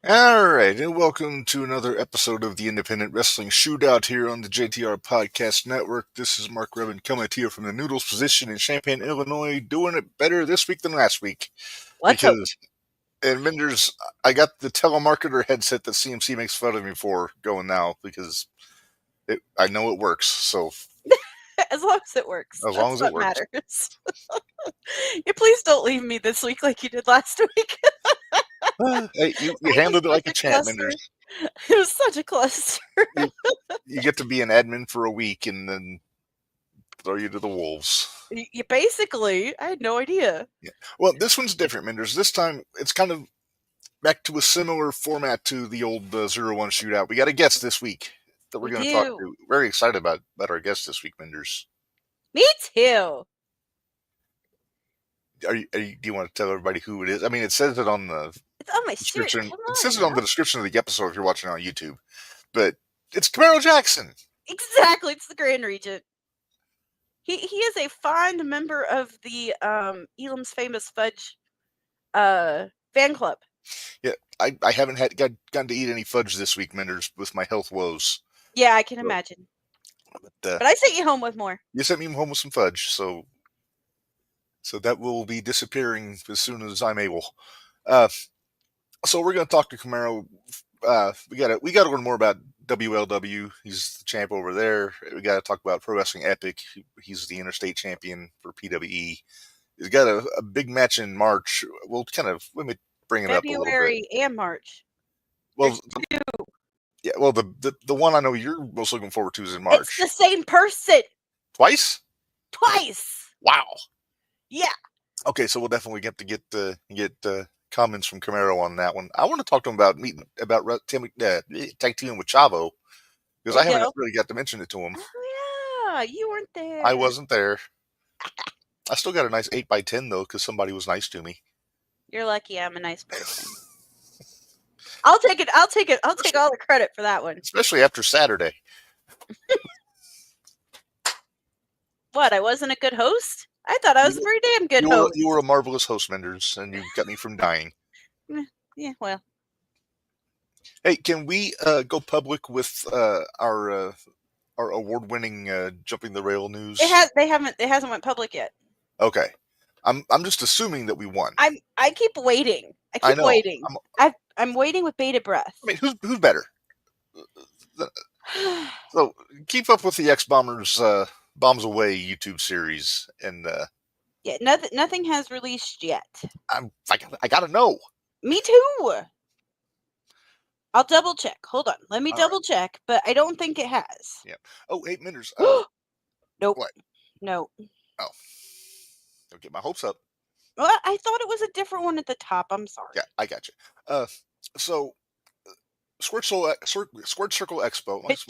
Alright, and welcome to another episode of the Independent Wrestling Shootout here on the JTR Podcast Network. This is Mark Revin coming to you from the Noodles position in Champaign, Illinois, doing it better this week than last week. Let's hope. And Minderz, I got the telemarketer headset that CMC makes fun of me for going now because I know it works, so... As long as it works. As long as it works. Matters. Yeah, please don't leave me this week like you did last week. Hey, you handled it like a champ, Minderz. It was such a cluster. You get to be an admin for a week and then throw you to the wolves. You basically, I had no idea. Yeah. Well, this one's different, Minderz. This time, it's kind of back to a similar format to the old 0-1 shootout. We got a guest this week that we're going to talk to. Very excited about our guest this week, Minderz. Me too. Do you want to tell everybody who it is? I mean, it says it on the description. It says it on the description of the episode if you're watching on YouTube. But it's Camaro Jackson. Exactly. It's the Grand Regent. He is a fond member of the Elam's Famous Fudge fan club. Yeah, I haven't gotten to eat any fudge this week, Minderz, with my health woes. Yeah, I can imagine. But I sent you home with more. You sent me home with some fudge, so that will be disappearing as soon as I'm able. So we're going to talk to Camaro. We got to learn more about WLW. He's the champ over there. We got to talk about Pro Wrestling Epic. He's the Interstate champion for PWE. He's got a big match in March. Let me bring it up a little bit. February and March. Well, yeah. Well, the one I know you're most looking forward to is in March. It's the same person. Twice. Wow. Yeah. Okay, so we'll definitely get to get comments from Camaro on that one. I want to talk to him about tag teaming with Chavo because I haven't really got to mention it to him. Oh yeah, you weren't there. I wasn't there. I still got a nice 8x10 though because somebody was nice to me. You're lucky. I'm a nice person. I'll take it. I'll take all the credit for that one. Especially after Saturday. What? I wasn't a good host? I thought I was a very damn good host. You were a marvelous host, Minderz, and you got me from dying. Yeah, well. Hey, can we go public with our award-winning jumping the rail news? It hasn't went public yet. Okay, I'm just assuming that we won. I keep waiting. I keep waiting. I'm waiting with bated breath. I mean, who's better? So keep up with the X Bombers Bombs Away YouTube series, and yeah, nothing has released yet. I gotta know. Me too. I'll double check. Hold on, let me double check, but I don't think it has. Yeah. Oh, hey, Minderz. Nope. What? No. Oh. Don't get my hopes up. Well, I thought it was a different one at the top. I'm sorry. Yeah, I got you. So. Squirt Circle Expo. It's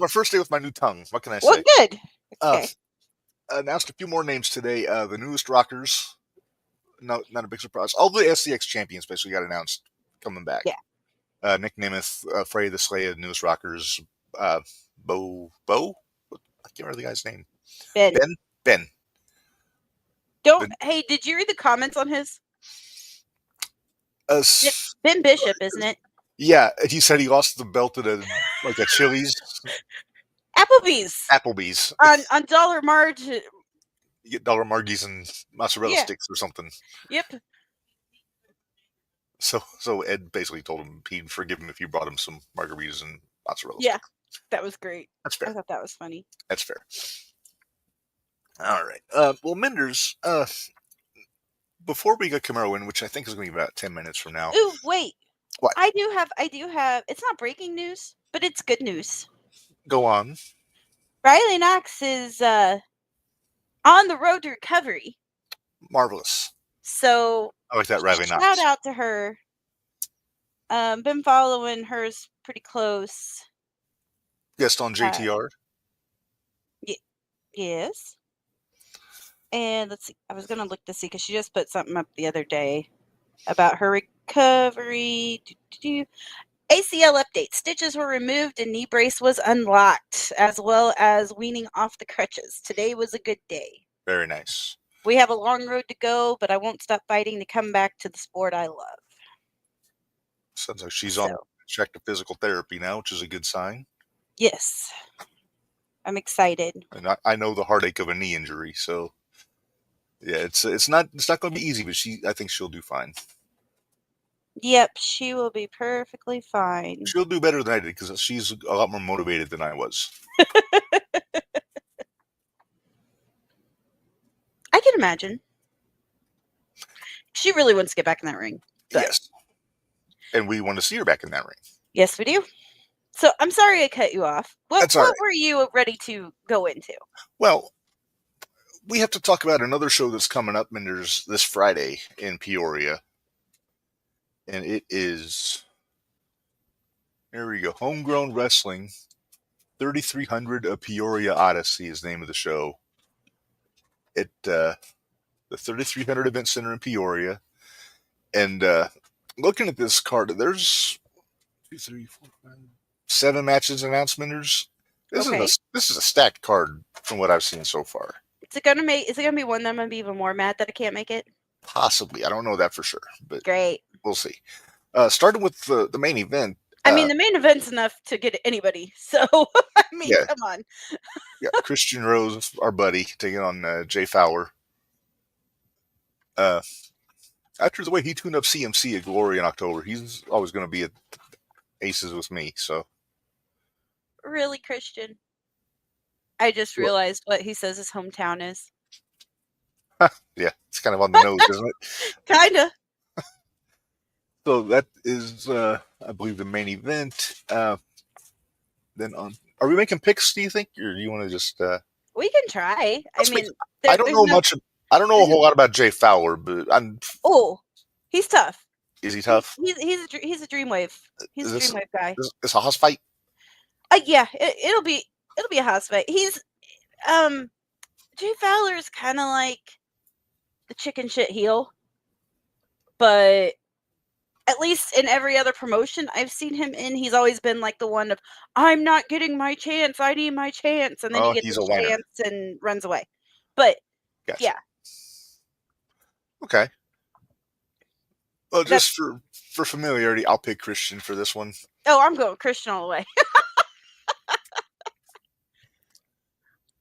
my first day with my new tongue. What can I say? Well, good. Okay. Announced a few more names today. The newest rockers. No, not a big surprise. All the SCX champions basically got announced coming back. Yeah. Nick Nemeth, Freddie the Slayer, the newest rockers. Bo. I can't remember the guy's name. Ben. Hey, did you read the comments on his? It's Ben Bishop, isn't it? Yeah, he said he lost the belt at a Chili's. Applebee's. On Dollar Marge. You get Dollar Margies and mozzarella sticks or something. Yep. So Ed basically told him he'd forgive him if you brought him some margaritas and mozzarella sticks. Yeah, that was great. That's fair. I thought that was funny. That's fair. All right. Well, Minderz, before we get Camaro in, which I think is going to be about 10 minutes from now. Ooh, wait. What? I do have, it's not breaking news, but it's good news. Go on. Riley Knox is on the road to recovery. Marvelous. So I like that, Riley Knox. Shout out to her. Been following hers pretty close. Guest on JTR? Yes. And let's see. I was going to look to see because she just put something up the other day about her recovery. ACL update. Stitches were removed and knee brace was unlocked, as well as weaning off the crutches. Today was a good day. Very nice. We have a long road to go, but I won't stop fighting to come back to the sport I love. Sounds like she's So, on track to physical therapy now, which is a good sign. yes, I'm excited. And I know the heartache of a knee injury, so yeah, it's not going to be easy, but I think she'll do fine. Yep, she will be perfectly fine. She'll do better than I did because she's a lot more motivated than I was. I can imagine. She really wants to get back in that ring. But Yes, and we want to see her back in that ring. yes, we do. So I'm sorry I cut you off. That's What all right. were you ready to go into? Well, we have to talk about another show that's coming up, Minderz, this Friday in Peoria. And it is, there we go, Homegrown Wrestling 3300 A Peoria Odyssey is the name of the show. At the 3300 Event Center in Peoria. And looking at this card, there's 2, 3, 4, 5, 7 matches announced, Minderz. This is a stacked card from what I've seen so far. Is it gonna be one that I'm gonna be even more mad that I can't make it? Possibly. I don't know that for sure, but Great. we'll see. Starting with the main event. I mean, the main event's enough to get anybody. So, I mean, Yeah. come on. Yeah, Christian Rose, our buddy, taking on Jay Fowler. After the way he tuned up CMC at Glory in October, he's always going to be at Aces with me. So, Really, Christian? I just realized what he says his hometown is. yeah, it's kind of on the nose, isn't it? Kinda. So that is, I believe, the main event. Then are we making picks? Do you think, or do you want to just? We can try. I mean, I don't know much. I don't know a whole lot about Jay Fowler, but Oh, he's tough. Is he tough? He's a Dreamwave. He's a Dreamwave guy. It's a house fight. Yeah, it'll be a house fight. He's Jay Fowler is kind of like the chicken shit heel, but at least in every other promotion I've seen him in, he's always been like the one of, I'm not getting my chance, I need my chance, and then he gets his chance and runs away. But gotcha. Yeah. Okay. Well, just for familiarity, I'll pick Christian for this one. Oh, I'm going Christian all the way.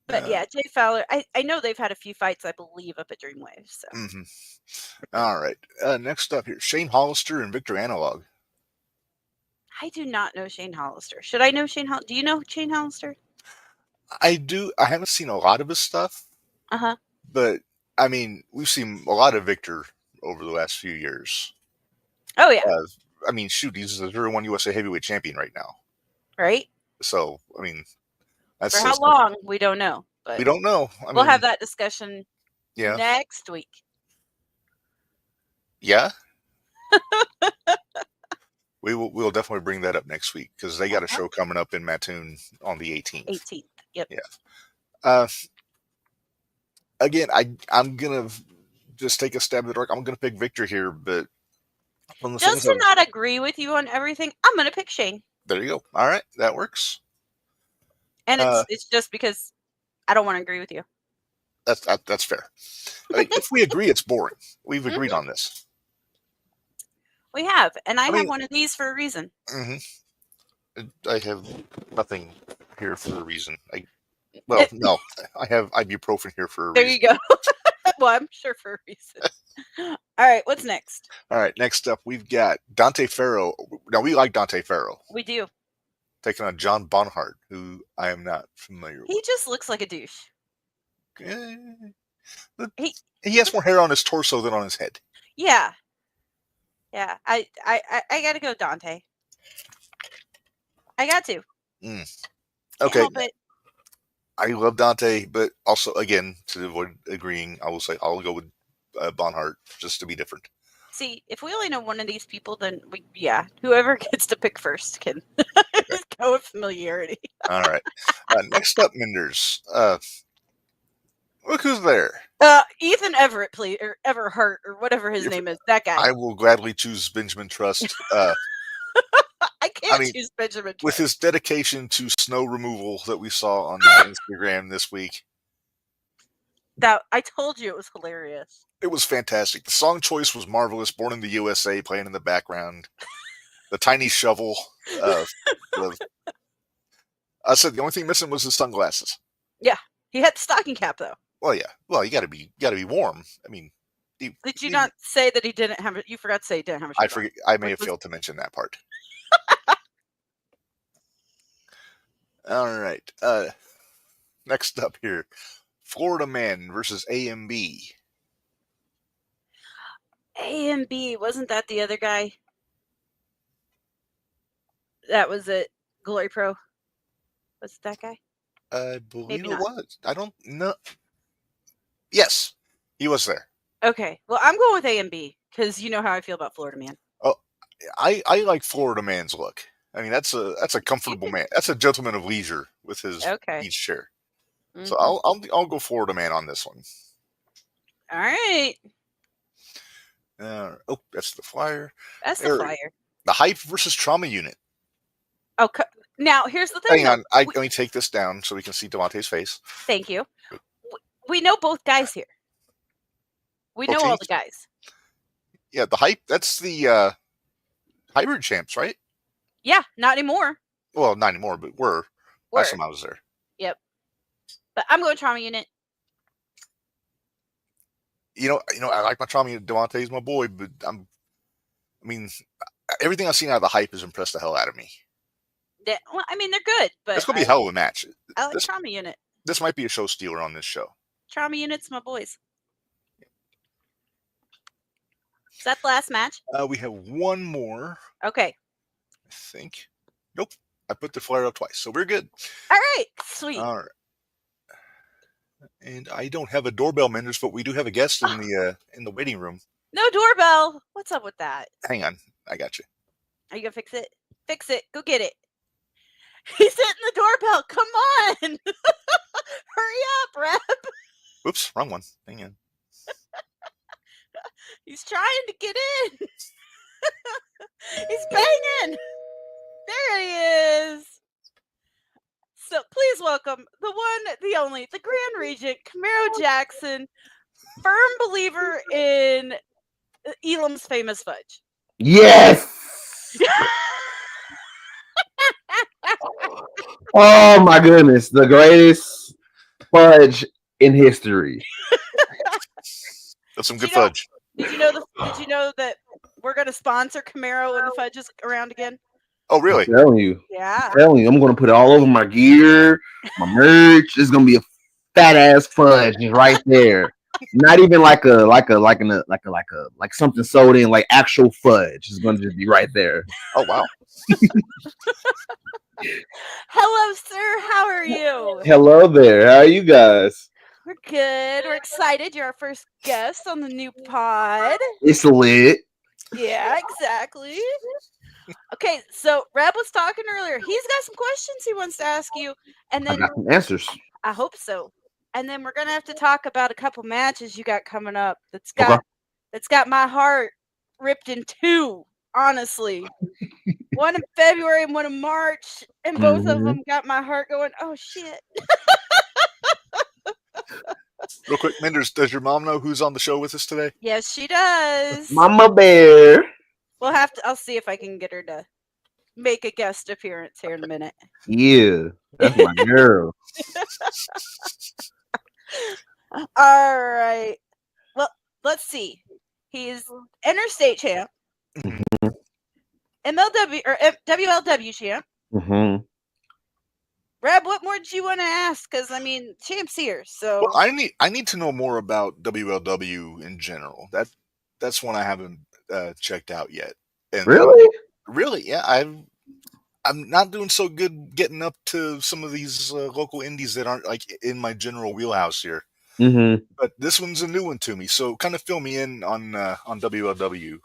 But yeah, Jay Fowler, I know they've had a few fights, I believe, up at Dreamwave. So. Mm-hmm. All right. Next up here, Shane Hollister and Victor Analog. I do not know Shane Hollister. Should I know Shane Hollister? Do you know Shane Hollister? I do. I haven't seen a lot of his stuff. Uh-huh. But, I mean, we've seen a lot of Victor over the last few years. Oh, yeah. I mean, shoot, he's the 0-1 USA heavyweight champion right now. Right? So, I mean, for how long, we don't know. But we don't know. We'll have that discussion next week. Yeah? We'll definitely bring that up next week because they got a show coming up in Mattoon on the 18th. 18th, yep. Yeah. Again, I'm going to just take a stab in the dark. I'm going to pick Victor here, but just to not agree with you on everything, I'm going to pick Shane. There you go. All right, that works. And it's just because I don't want to agree with you. That's fair. I mean, if we agree, it's boring. We've agreed on this. We have, and I have one of these for a reason. Mm-hmm. I have nothing here for a reason. No, I have ibuprofen here for a reason. There you go. Well, I'm sure for a reason. All right, what's next? All right, next up, we've got Dante Ferro. Now, we like Dante Ferro. We do. Taking on John Bonhart, who I am not familiar with. He just looks like a douche. He has more hair on his torso than on his head. Yeah. Yeah, I got to go Dante. I got to. Okay. I love Dante, but also, again, to avoid agreeing, I will say I'll go with Bonhart just to be different. See, if we only know one of these people, then whoever gets to pick first can go with familiarity. All right. Next up, Minderz. Look who's there. Ethan Everett, please, or Everhart, or whatever his name is. That guy. I will gladly choose Benjamin Trust. I can't choose Benjamin Trust. With his dedication to snow removal that we saw on Instagram this week. I told you it was hilarious. It was fantastic. The song choice was marvelous. Born in the USA playing in the background. the tiny shovel. The, I said the only thing missing was his sunglasses. Yeah, he had the stocking cap though. Well, yeah. Well, you got to be warm. I mean, Did you not say that he didn't have it? You forgot to say he didn't have a shirt. I forget. I may have failed to mention that part. All right. Next up here, Florida Man versus AMB. AMB, wasn't that the other guy? That was it. Glory Pro. Was it that guy? I believe it was. I don't know. Yes, he was there. Okay. Well, I'm going with AMB because you know how I feel about Florida Man. Oh, I like Florida Man's look. I mean, that's a comfortable man. That's a gentleman of leisure with his beach chair. Mm-hmm. So I'll go Florida Man on this one. All right. Oh, that's the flyer. That's the flyer. The Hype versus Trauma Unit. Okay. Now here's the thing. Hang on, let me take this down so we can see Devante's face. Thank you. We know both guys here. We know all the guys. Yeah, the Hype. That's the hybrid champs, right? Yeah, not anymore. Well, not anymore, but were. Last time I was there. Yep. But I'm going Trauma Unit. You know, I like my Trauma Unit. Devante's my boy, but everything I've seen out of the Hype has impressed the hell out of me. Well, I mean, they're good, but it's gonna be a hell of a match. I like Trauma Unit. This might be a show stealer on this show. Trauma Unit's my boys. Is that the last match? We have one more. Okay. I think. Nope. I put the flyer up twice, so we're good. All right. Sweet. All right. And I don't have a doorbell, Minderz, but we do have a guest in the waiting room. No doorbell. What's up with that? Hang on. I got you. Are you gonna fix it? Fix it. Go get it. He's hitting the doorbell. Come on. Hurry up, Reb. Oops, wrong one. Hang on. He's trying to get in. He's banging. There he is. So please welcome the one, the only, the Grand Regent, Camaro Jackson, firm believer in Elam's famous fudge. Yes. Oh my goodness, the greatest fudge in history. That's some good fudge. Did you know that we're gonna sponsor Camaro when the fudge is around again? Oh really? I'm telling you. Yeah. I'm telling you, I'm gonna put it all over my gear, my merch. It's gonna be a fat ass fudge right there. Not even like something sold in, like actual fudge. It's gonna just be right there. Oh wow. Hello, sir. How are you? Hello there. How are you guys? We're good. We're excited. You're our first guest on the new pod. It's lit. Yeah, exactly. Okay, so Reb was talking earlier. He's got some questions he wants to ask you, and then I got some answers. I hope so. And then we're gonna have to talk about a couple matches you got coming up. That's got my heart ripped in two. Honestly, one in February and one in March, and both of them got my heart going. Oh shit! Real quick, Minderz, does your mom know who's on the show with us today? Yes, she does. Mama Bear. We'll have to. I'll see if I can get her to make a guest appearance here in a minute. Yeah, that's my girl. All right. Well, let's see. He's Interstate champ, MLW or WLW champ. Reb, what more do you want to ask? Because I mean, champ's here, so well, I need to know more about WLW in general. That's one I haven't checked out yet. And really, yeah. I'm not doing so good getting up to some of these local indies that aren't like in my general wheelhouse here. But this one's a new one to me, so kind of fill me in on WLW.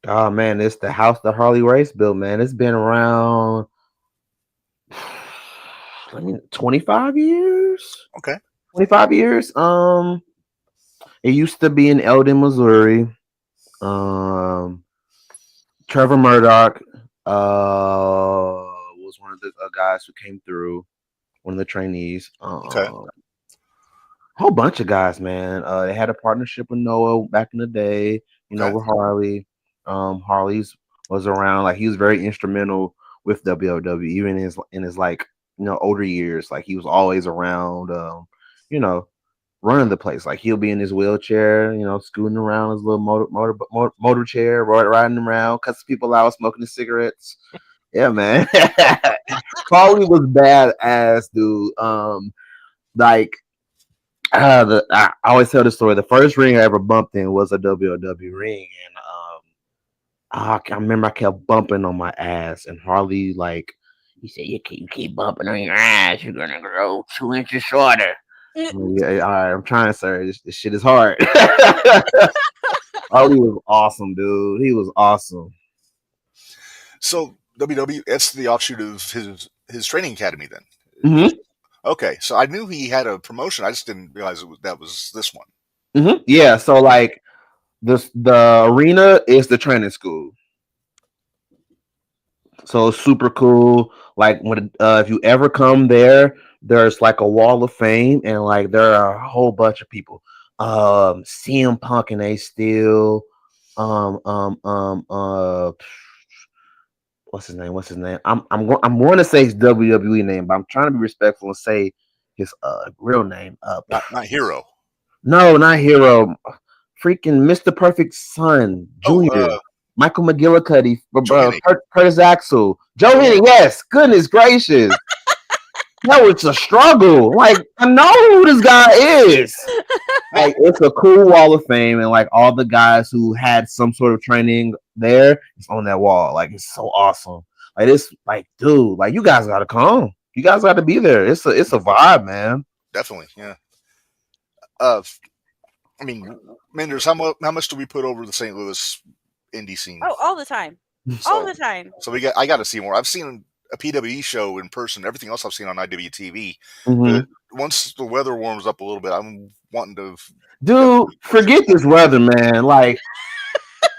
Oh man, it's the house that Harley Race built, man. It's been around 25 years. Okay. 25 years. It used to be in Eldon, Missouri. Trevor Murdoch was one of the guys who came through, one of the trainees. Okay. Whole bunch of guys, man. They had a partnership with Noah back in the day, with Harley. Harley's was around. Like he was very instrumental with WOW, even in his like older years. Like he was always around. You know, running the place. Like he'll be in his wheelchair, scooting around his little motor chair, riding around, cussing people out, smoking his cigarettes. Yeah, man. Paulie was badass, dude. Like I always tell the story. The first ring I ever bumped in was a WOW ring, and I remember I kept bumping on my ass, and Harley he said, you keep bumping on your ass, you're gonna grow 2 inches shorter. Yeah, all right, I'm trying, sir. This shit is hard. Harley was awesome, dude. He was awesome. So WW, it's the offshoot of his training academy then. Mm-hmm. Okay, so I knew he had a promotion. I just didn't realize that was this one. Mm-hmm. Yeah, so like the arena is the training school. So it's super cool. Like when if you ever come there, there's like a wall of fame, and like there are a whole bunch of people. CM Punk and A Steel. What's his name? I'm going to say his WWE name, but I'm trying to be respectful and say his real name. Not Hero. No, not Hero. Freaking Mr. Perfect Son Junior. Michael McGillicuddy, Curtis Axel, Joe Henny. Yes, goodness gracious. No, it's a struggle. Like, I know who this guy is. Like, it's a cool wall of fame, and like all the guys who had some sort of training there, it's on that wall. Like, it's so awesome. Like, it's like, dude, like you guys gotta come. You guys gotta be there. It's a vibe, man. Definitely, yeah. I mean, Minderz, how much do we put over the St. Louis indie scene? Oh, all the time. All the time. So I got to see more. I've seen a PWE show in person. Everything else I've seen on IWTV. Mm-hmm. But once the weather warms up a little bit, I'm wanting to. Dude, forget this weather, man. Like,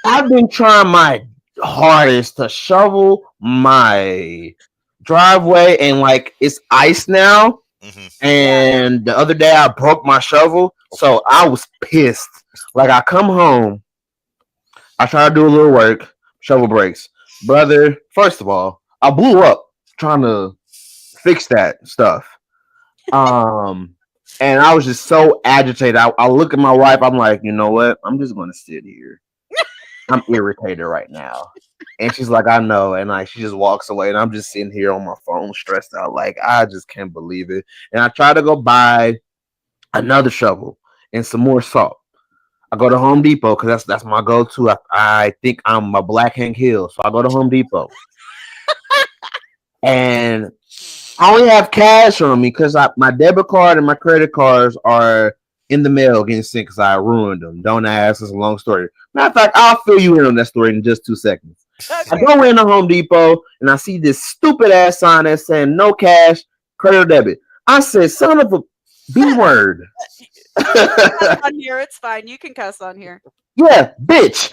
I've been trying my hardest to shovel my driveway, and like it's ice now. Mm-hmm. And the other day I broke my shovel, so I was pissed. Like, I come home, I try to do a little work, shovel breaks. Brother, first of all, I blew up trying to fix that stuff. And I was just so agitated. I look at my wife, I'm like, you know what? I'm just gonna sit here. I'm irritated right now. And she's like, I know. And like she just walks away, and I'm just sitting here on my phone stressed out. Like, I just can't believe it. And I try to go buy another shovel and some more salt. I go to Home Depot because that's my go-to. I think I'm a Black Hank Hill, so I go to Home Depot. And I only have cash on me because my debit card and my credit cards are in the mail getting sent because I ruined them. Don't ask. It's a long story. Matter of fact, I'll fill you in on that story in just 2 seconds. Okay. I go into Home Depot and I see this stupid ass sign that's saying no cash, credit or debit. I said, son of a B word. On here, it's fine. You can cuss on here. Yeah, bitch.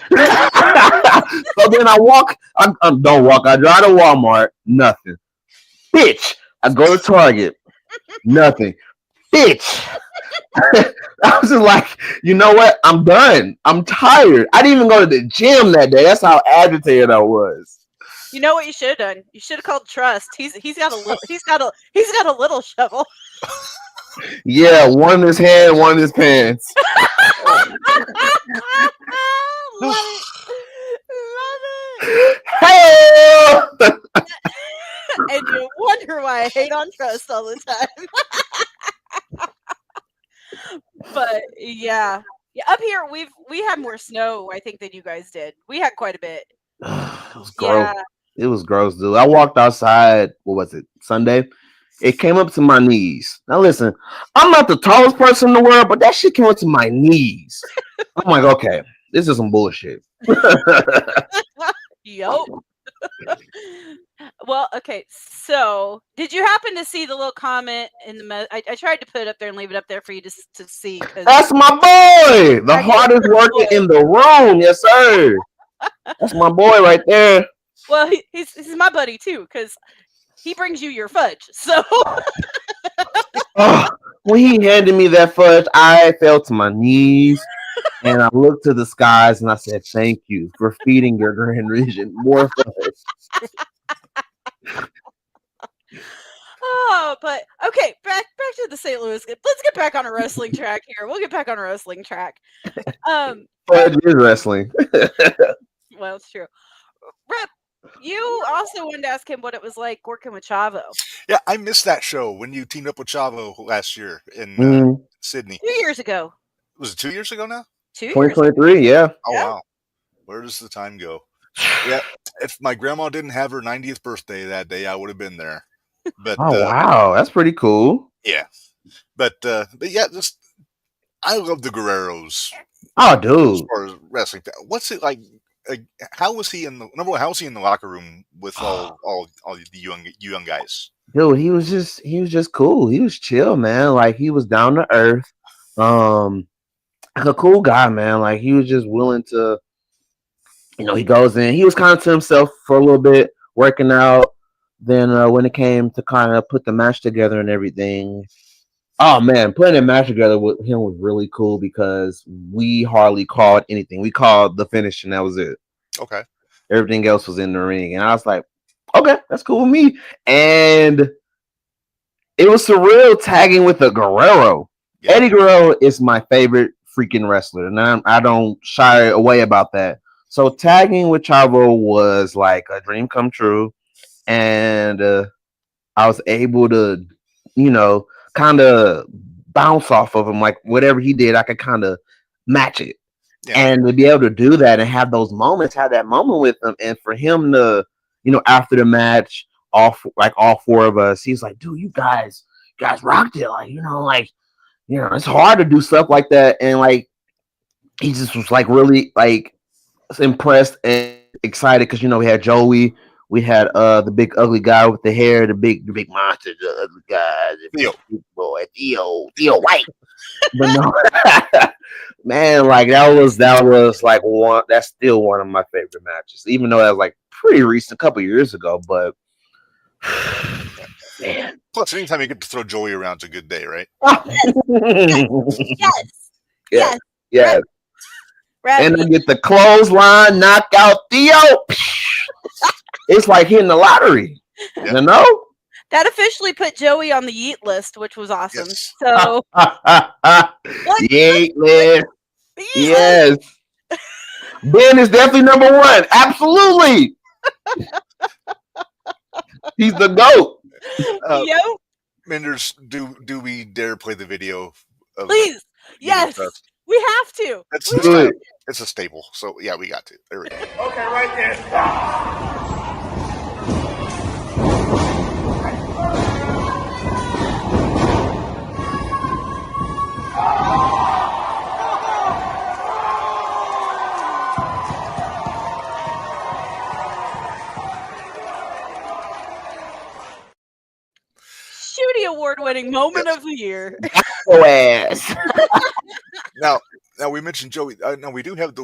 So then I don't walk. I drive to Walmart, nothing. Bitch. I go to Target, nothing. Bitch. I was just like, you know what? I'm done. I'm tired. I didn't even go to the gym that day. That's how agitated I was. You know what you should have done? You should have called Trust. He's got a little shovel. Yeah, one in his hand, one in his pants. Love it. Hey! And you wonder why I hate on Trust all the time. But yeah, up here we had more snow, I think, than you guys did. We had quite a bit. It was gross. Yeah. It was gross, dude. I walked outside. What was it? Sunday. It came up to my knees. Now listen, I'm not the tallest person in the world, but that shit came up to my knees. I'm like, okay, this is some bullshit. Yup. Well, okay. So, did you happen to see the little comment in the? I tried to put it up there and leave it up there for you to see. That's my boy, the hardest worker in the room. Yes, sir. That's my boy right there. Well, he's my buddy too, because he brings you your fudge. So, when he handed me that fudge, I fell to my knees and I looked to the skies and I said, "Thank you for feeding your Grand Regent more fudge." Oh, but okay, back to the St. Louis. Let's get back on a wrestling track here. We'll get back on a wrestling track. Fudge is wrestling. Well, it's true. Rep, you also wanted to ask him what it was like working with Chavo. Yeah, I missed that show when you teamed up with Chavo last year in Sydney. 2 years ago. Was it 2 years ago now? 2 years. 2023, yeah. Oh, Yeah. wow. Where does the time go? Yeah, if my grandma didn't have her 90th birthday that day, I would have been there. But Oh wow, that's pretty cool. yeah, but yeah, just I love the Guerreros Oh, as dude. far as wrestling. What's it like? How was he in the number one? How was he in the locker room with all the young guys? Dude, he was just cool. He was chill, man. Like he was down to earth. Like a cool guy, man. Like he was just willing to, he goes in. He was kind of to himself for a little bit, working out. Then when it came to kind of put the match together and everything, oh man, putting a match together with him was really cool because we hardly called anything. We called the finish and that was it. Okay. Everything else was in the ring. And I was like, okay, that's cool with me. And it was surreal tagging with the Guerrero. Yeah. Eddie Guerrero is my favorite freaking wrestler. And I don't shy away about that. So tagging with Chavo was like a dream come true. And I was able to, kind of bounce off of him. Like whatever he did, I could kind of match it. Yeah. And to be able to do that and have those moments, have that moment with him, and for him to, after the match, all four of us, he's like, "Dude, you guys rocked it." It's hard to do stuff like that, and like he just was like really like impressed and excited because we had Joey. We had the big ugly guy with the hair, the big monster, the ugly guy, the big boy, Theo White. But no, man, like that was like one. That's still one of my favorite matches, even though that was like pretty recent, a couple years ago. But man, plus anytime you get to throw Joey around, it's a good day, right? Yes. And then get the clothesline, knock out Theo. It's like hitting the lottery, That officially put Joey on the Yeet list, which was awesome. Yes. So Yeet list. Yes. Ben is definitely number one. Absolutely. He's the GOAT. Yo, Minderz, do we dare play the video? Please. Yes. We have to. It's a staple. So yeah, we got to. There we go. Okay, right there. Shooty award-winning moment of the year. Oh, ass. Now we mentioned Joey. Now we do have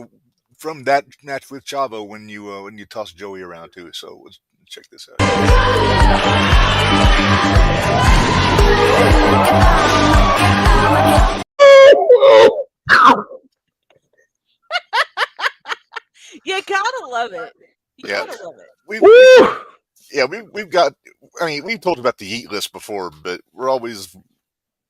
from that match with Chavo when you toss Joey around too. So let's check this out. You gotta love it. You Yeah. gotta love it. We've got. I mean, we've talked about the Heat list before, but we're always.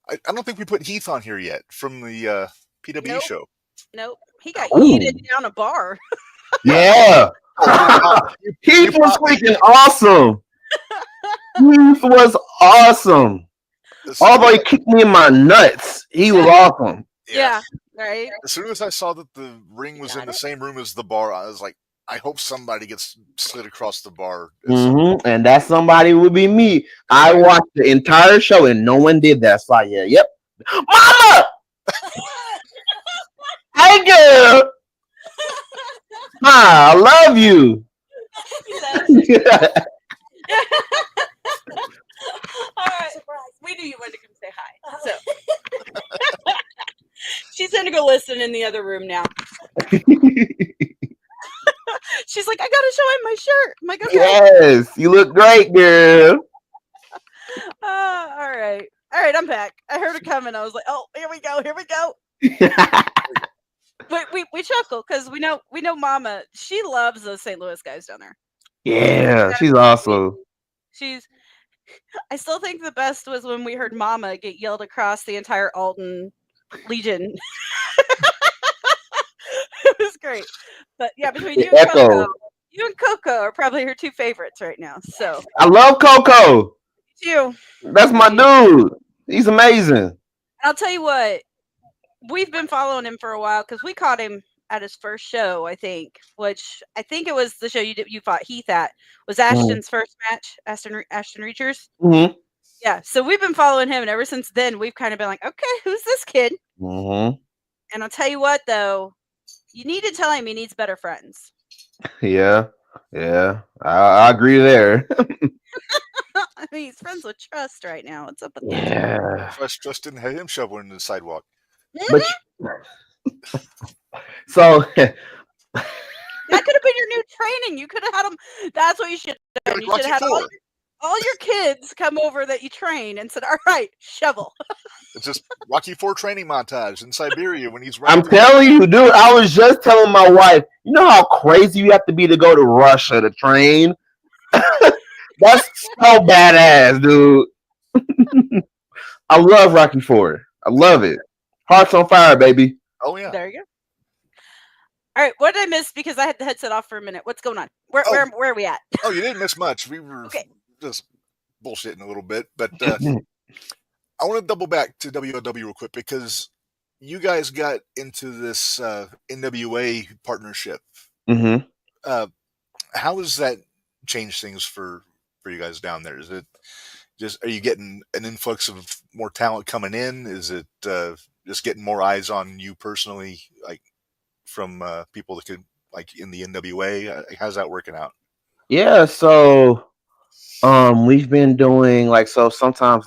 I don't think we put Heath on here yet from the PWE show. Nope. He got yeeted down a bar. Yeah. Heath was freaking awesome. Heath was awesome. Although he kicked me in my nuts, he was awesome. Yeah. Right. As soon as I saw that the ring was in the same room as the bar, I was like, I hope somebody gets slid across the bar. And that somebody would be me. I watched the entire show and no one did that. So yep. Mama! Hey, girl! I love you. All right. We knew you wanted to come say hi. So she's gonna go listen in the other room now. She's like, I gotta show him my shirt. I'm like, okay. Yes, you look great, girl. All right. All right, I'm back. I heard it coming. I was like, oh, here we go. Here we go. But we chuckle because we know Mama. She loves those St. Louis guys down there. Yeah, she's awesome. She's. I still think the best was when we heard Mama get yelled across the entire Alton Legion. It was great. But yeah, between you and Coco, you and Coco are probably her two favorites right now. So I love Coco. you. That's my dude. He's amazing. I'll tell you what. We've been following him for a while because we caught him at his first show, I think, which I think it was the show you fought Heath at. Was Ashton's first match, Ashton Reachers. Mm-hmm. Yeah, so we've been following him, and ever since then, we've kind of been like, okay, who's this kid? Mm-hmm. And I'll tell you what, though, you need to tell him he needs better friends. Yeah, I agree there. I mean, he's friends with Trust right now. What's up with that? Yeah. Trust didn't have him shoveling into the sidewalk. But so that could have been your new training. You could have had them. That's what you should have done. You should have had all your kids come over that you train and said, all right, shovel. It's just Rocky IV training montage in Siberia when he's I'm telling you, dude, I was just telling my wife, you know how crazy you have to be to go to Russia to train? That's so badass, dude. I love Rocky IV. I love it. Hearts on fire, baby. Oh, yeah. There you go. All right, what did I miss because I had the headset off for a minute? What's going on? Where are we at? Oh, you didn't miss much. We were just bullshitting a little bit, but I want to double back to WOW real quick because you guys got into this NWA partnership. Mm-hmm. How has that changed things for you guys down there? Is it just, are you getting an influx of more talent coming in? Is it just getting more eyes on you personally, like from people that could, like in the NWA? How's that working out? Yeah, so we've been doing so sometimes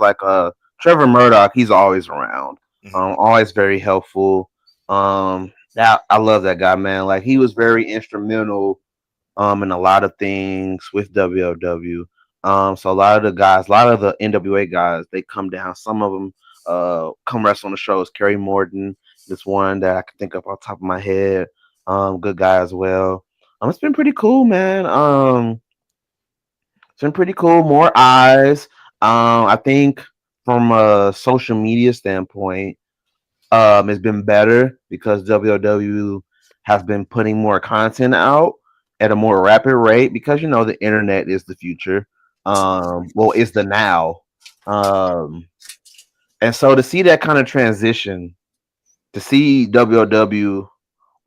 Trevor Murdoch, he's always around. Always very helpful. That I love that guy, man. Like he was very instrumental in a lot of things with WOW. So a lot of the NWA guys, they come down. Some of them come wrestle on the shows. Kerry Morton, this one that I can think of off the top of my head. Good guy as well. It's been pretty cool, man. It's been pretty cool. More eyes. I think from a social media standpoint, it's been better because WOW has been putting more content out at a more rapid rate because the internet is the future. It's the now. And so to see that kind of transition, to see WOW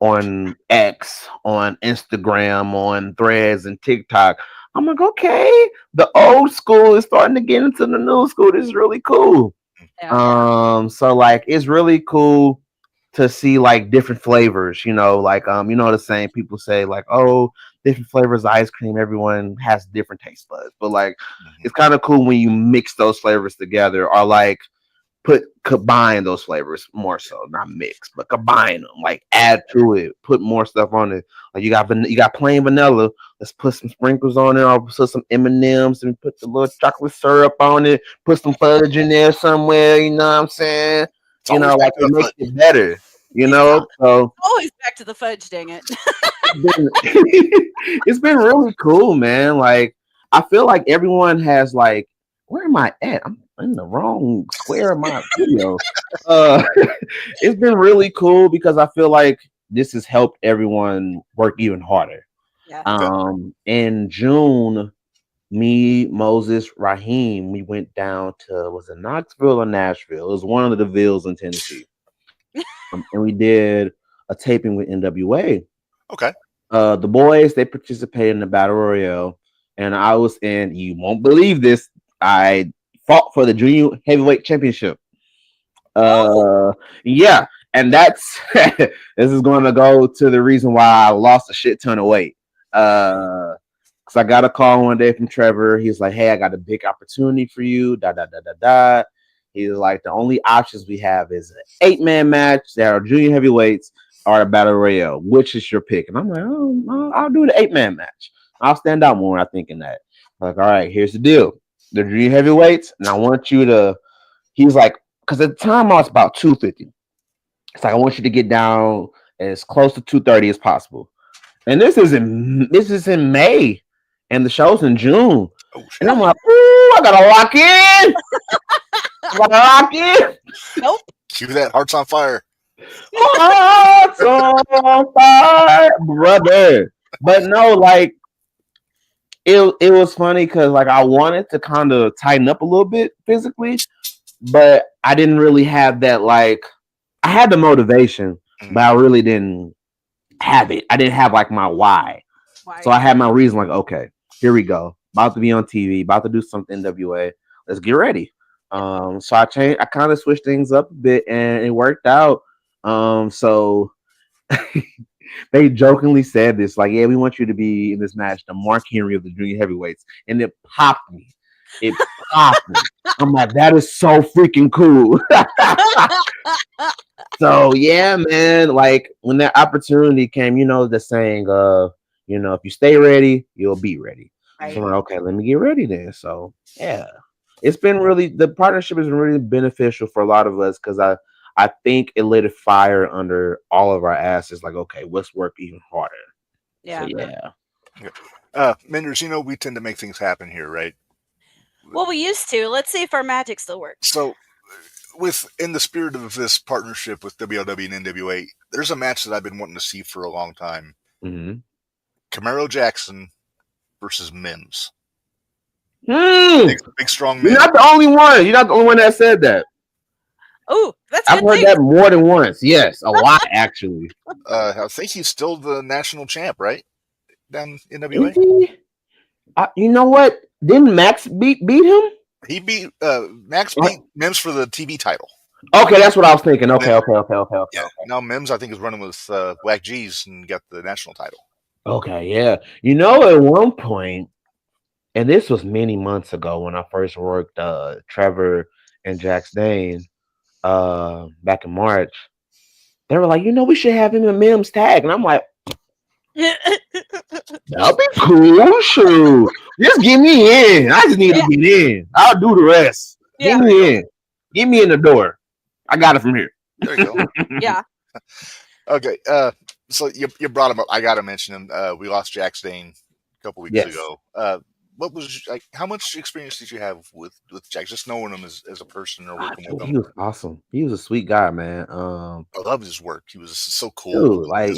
on X, on Instagram, on Threads and TikTok, I'm like, okay, the old school is starting to get into the new school. This is really cool. Yeah. So it's really cool to see different flavors, the same people say oh, different flavors of ice cream, everyone has different taste buds, but it's kind of cool when you mix those flavors together or combine those flavors more so, not mix, but combine them, add to it, put more stuff on it. You got plain vanilla, let's put some sprinkles on it, or put some M&Ms and put the little chocolate syrup on it, put some fudge in there somewhere, you know what I'm saying? It makes it better, so always back to the fudge, dang it. It's been really cool, man. I feel like everyone has where am I at? I'm in the wrong square of my video. It's been really cool because I feel like this has helped everyone work even harder. Yeah. In June, me, Moses, Raheem, we went down to, was it Knoxville or Nashville? It was one of the Villes in Tennessee. And we did a taping with NWA. Okay. The boys, they participated in the Battle Royale, and I was in, you won't believe this, I fought for the Junior Heavyweight Championship. Yeah, and that's this is going to go to the reason why I lost a shit ton of weight. Because I got a call one day from Trevor. He's like, "Hey, I got a big opportunity for you." He's like, "The only options we have is an 8-man match that are junior heavyweights or a battle royale. Which is your pick?" And I'm like, "Oh, I'll do the 8-man match. I'll stand out more." I think in that. Like, all right, here's the deal. The junior heavyweights, and I want you to he's like, because at the time I was about 250. It's like, I want you to get down as close to 230 as possible. And this is in May, and the show's in June. Oh, shit. And I'm like, ooh, I gotta lock in. I gotta lock in. Nope. Cue that Hearts on Fire. Hearts on fire, brother. But no, like it was funny because like I wanted to kind of tighten up a little bit physically, but I didn't really have that. Like I had the motivation, but I really didn't have it. I didn't have like my why. So I had my reason. Like, okay, here we go. About to be on TV. About to do something NWA. Let's get ready. So I changed. I kind of switched things up a bit, and it worked out. So they jokingly said this, like, yeah, we want you to be in this match, the Mark Henry of the junior heavyweights, and it popped me. It popped me. I'm like, that is so freaking cool. So yeah, man, like when that opportunity came, you know, the saying, you know, if you stay ready, you'll be ready. Right. So I'm like, okay, let me get ready then. So yeah, it's been really, the partnership has been really beneficial for a lot of us because I think it lit a fire under all of our asses. Like, okay, let's work even harder. Yeah. So, yeah. Minderz, you know, we tend to make things happen here, right? Well, we used to. Let's see if our magic still works. So, in the spirit of this partnership with WLW and NWA, there's a match that I've been wanting to see for a long time. Mm-hmm. Camaro Jackson versus Minderz. Big strong man. You're not the only one. You're not the only one that said that. Oh, that's I've heard that more than once. Yes, a lot actually. I think he's still the national champ, right? Down in NWA. You know what? Didn't Max beat him? He beat Max beat Mims for the TV title. Okay, that's what I was thinking. Okay. Yeah. Okay. Now Mims, I think, is running with Whack G's and got the national title. Okay, yeah. You know, at one point, and this was many months ago when I first worked Trevor and Jax Dane back in March, they were like, you know, we should have him and Mims tag. And I'm like, that'll be cool. Shoot. Just get me in. I just need to get in. I'll do the rest. Get me in. Get me in the door. I got it from here. There you go. Yeah. Okay. So you brought him up. I got to mention him. We lost Jax Dane a couple weeks ago. What was like? How much experience did you have with Jax? Just knowing him as a person or working with him. He was awesome. He was a sweet guy, man. I love his work. He was so cool. Dude, like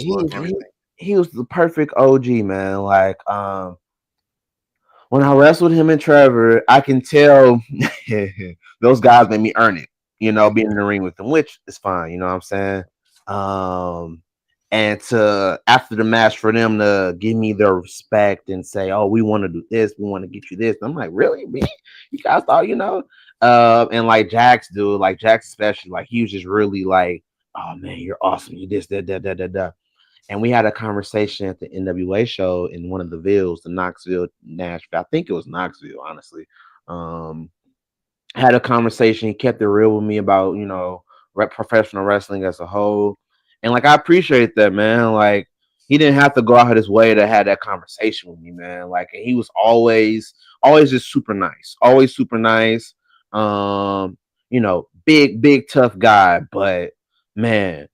he was the perfect OG, man. Like when I wrestled him and Trevor, I can tell those guys made me earn it. You know, being in the ring with them, which is fine. You know what I'm saying? And to after the match for them to give me their respect and say, "Oh, we want to do this. We want to get you this." And I'm like, "Really, man? You guys thought, you know?" And like Jax, dude, like Jax especially, like he was just really like, "Oh man, you're awesome. You this, that." And we had a conversation at the NWA show in one of the villes, the Knoxville, Nashville. I think it was Knoxville, honestly. Had a conversation. He kept it real with me about, you know, professional wrestling as a whole. And like I appreciate that, man. Like he didn't have to go out of his way to have that conversation with me, man. Like he was always just super nice. Always super nice. You know, big tough guy, but man,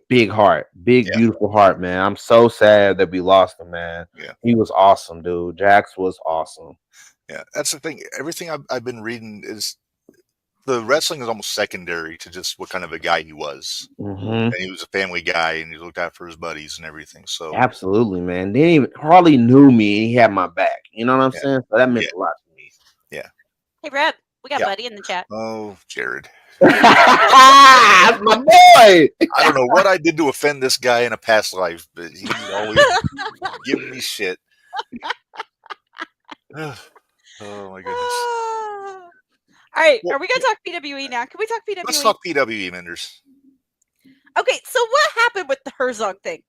big heart, beautiful heart, man. I'm so sad that we lost him, man. Yeah. He was awesome, dude. Jax was awesome. Yeah, that's the thing. Everything I've been reading is the wrestling is almost secondary to just what kind of a guy he was. Mm-hmm. And he was a family guy, and he looked out for his buddies and everything. So absolutely, man. Didn't even hardly knew me, and he had my back. You know what I'm saying? So that meant a lot to me. Yeah. Hey, Brad, we got Buddy in the chat. Oh, Jared. That's my boy. I don't know what I did to offend this guy in a past life, but he's always giving me shit. Oh my goodness. All right, are we going to talk PWE now? Can we talk PWE? Let's talk PWE, Minderz. Okay, so what happened with the Herzog thing?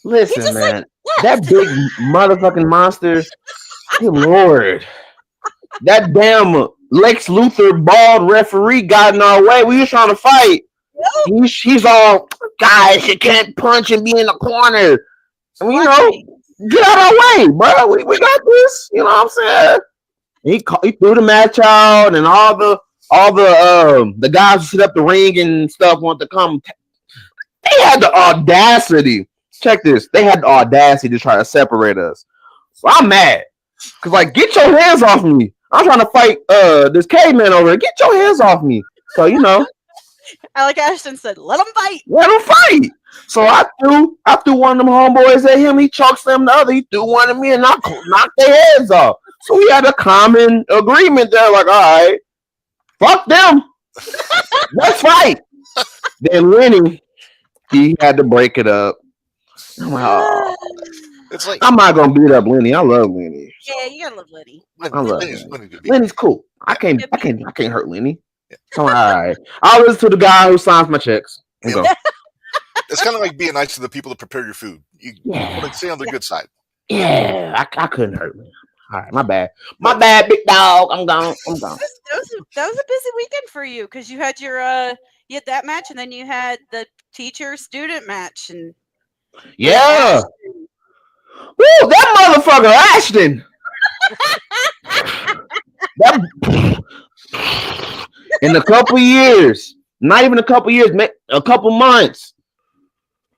Listen, man, that big motherfucking monster, good Lord. That damn Lex Luthor bald referee got in our way. We was trying to fight. Yep. He's all, guys, you can't punch and be in the corner. And, you know, get out of our way, bro. We got this. You know what I'm saying? He threw the match out and all the all the guys who set up the ring and stuff want to come. They had the audacity. Check this. They had the audacity to try to separate us. So I'm mad. Cause like, get your hands off me. I'm trying to fight this caveman over here. Get your hands off me. So Alec Ashton said, "Let them fight." let him fight. So I threw one of them homeboys at him. He chokes them the other. He threw one at me and I knocked their heads off. So we had a common agreement there. Like, all right, fuck them. Let's fight. Then Lenny, he had to break it up. I'm like, oh. It's like I'm not gonna beat up Lenny. I love Lenny. Yeah, you gotta love Lenny. I love Lenny's Lenny. good. Lenny's cool. I can't hurt Lenny. So all right. I'll listen to the guy who signs my checks. Yeah. It's kind of like being nice to the people that prepare your food. You want to stay on the good side. Yeah, I couldn't hurt Lenny. All right, my bad, big dog. I'm gone. That was a busy weekend for you because you had your you had that match and then you had the teacher student match and Yeah. Woo, that motherfucker Ashton. In a couple years, not even a couple years, a couple months.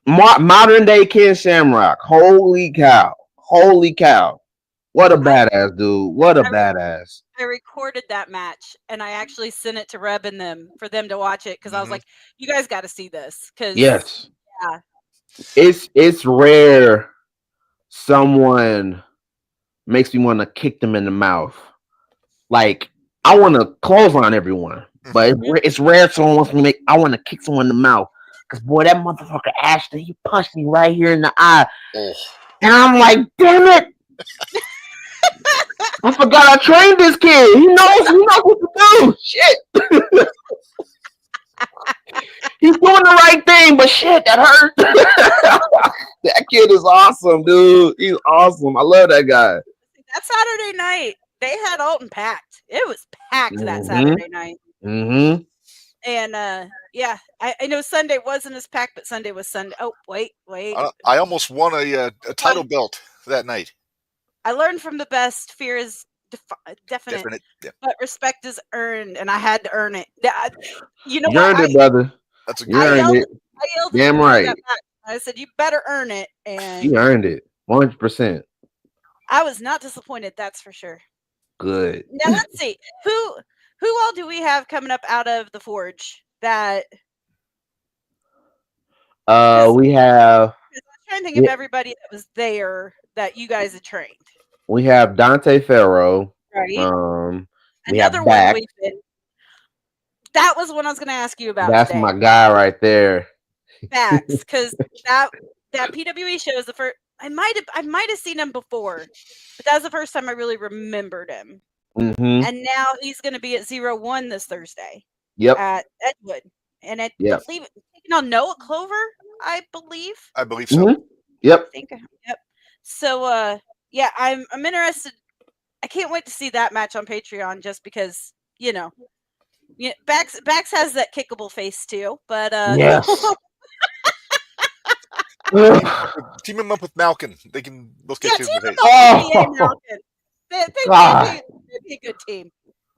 Modern day Ken Shamrock. Holy cow. What a badass dude. What a badass. I recorded that match and I actually sent it to Reb and them for them to watch it because I was like, you guys got to see this. Yes. Yeah. It's rare someone makes me want to kick them in the mouth. Like, I want to clothesline everyone, but it's rare someone wants me I want to kick someone in the mouth. Because, boy, that motherfucker Ashton, he punched me right here in the eye. Oh. And I'm like, damn it. I forgot I trained this kid. He knows what to do. Shit. He's doing the right thing, but shit, that hurt. That kid is awesome, dude. He's awesome. I love that guy. That Saturday night, they had Alton packed. It was packed that Saturday night. Mm-hmm. And yeah, I know Sunday wasn't as packed, but Sunday was Sunday. Oh, wait. I almost won a title belt that night. I learned from the best. Fear is definite. Yeah. But respect is earned, and I had to earn it. You know, you earned it, brother. That's a good. I yelled damn right. I said, "You better earn it," and you earned it 100%. I was not disappointed. That's for sure. Good. Now let's see who all do we have coming up out of the Forge that. We have. I'm trying to think of everybody that was there that you guys had trained. We have Dante Ferro. Right. We have Bax. That was what I was going to ask you about. That's today. My guy right there. Bax, because that PWE show is the first. I might have seen him before, but that was the first time I really remembered him. Mm-hmm. And now he's going to be at 0-1 this Thursday. Yep. At Edgewood, and I believe taking on Noah Clover. I believe so. Mm-hmm. Yep. Yep. So, yeah, I'm interested. I can't wait to see that match on Patreon just because, Bax has that kickable face too, but yes. Team him up with Malkin. They can both get team him up with Malkin. That'd be a good team.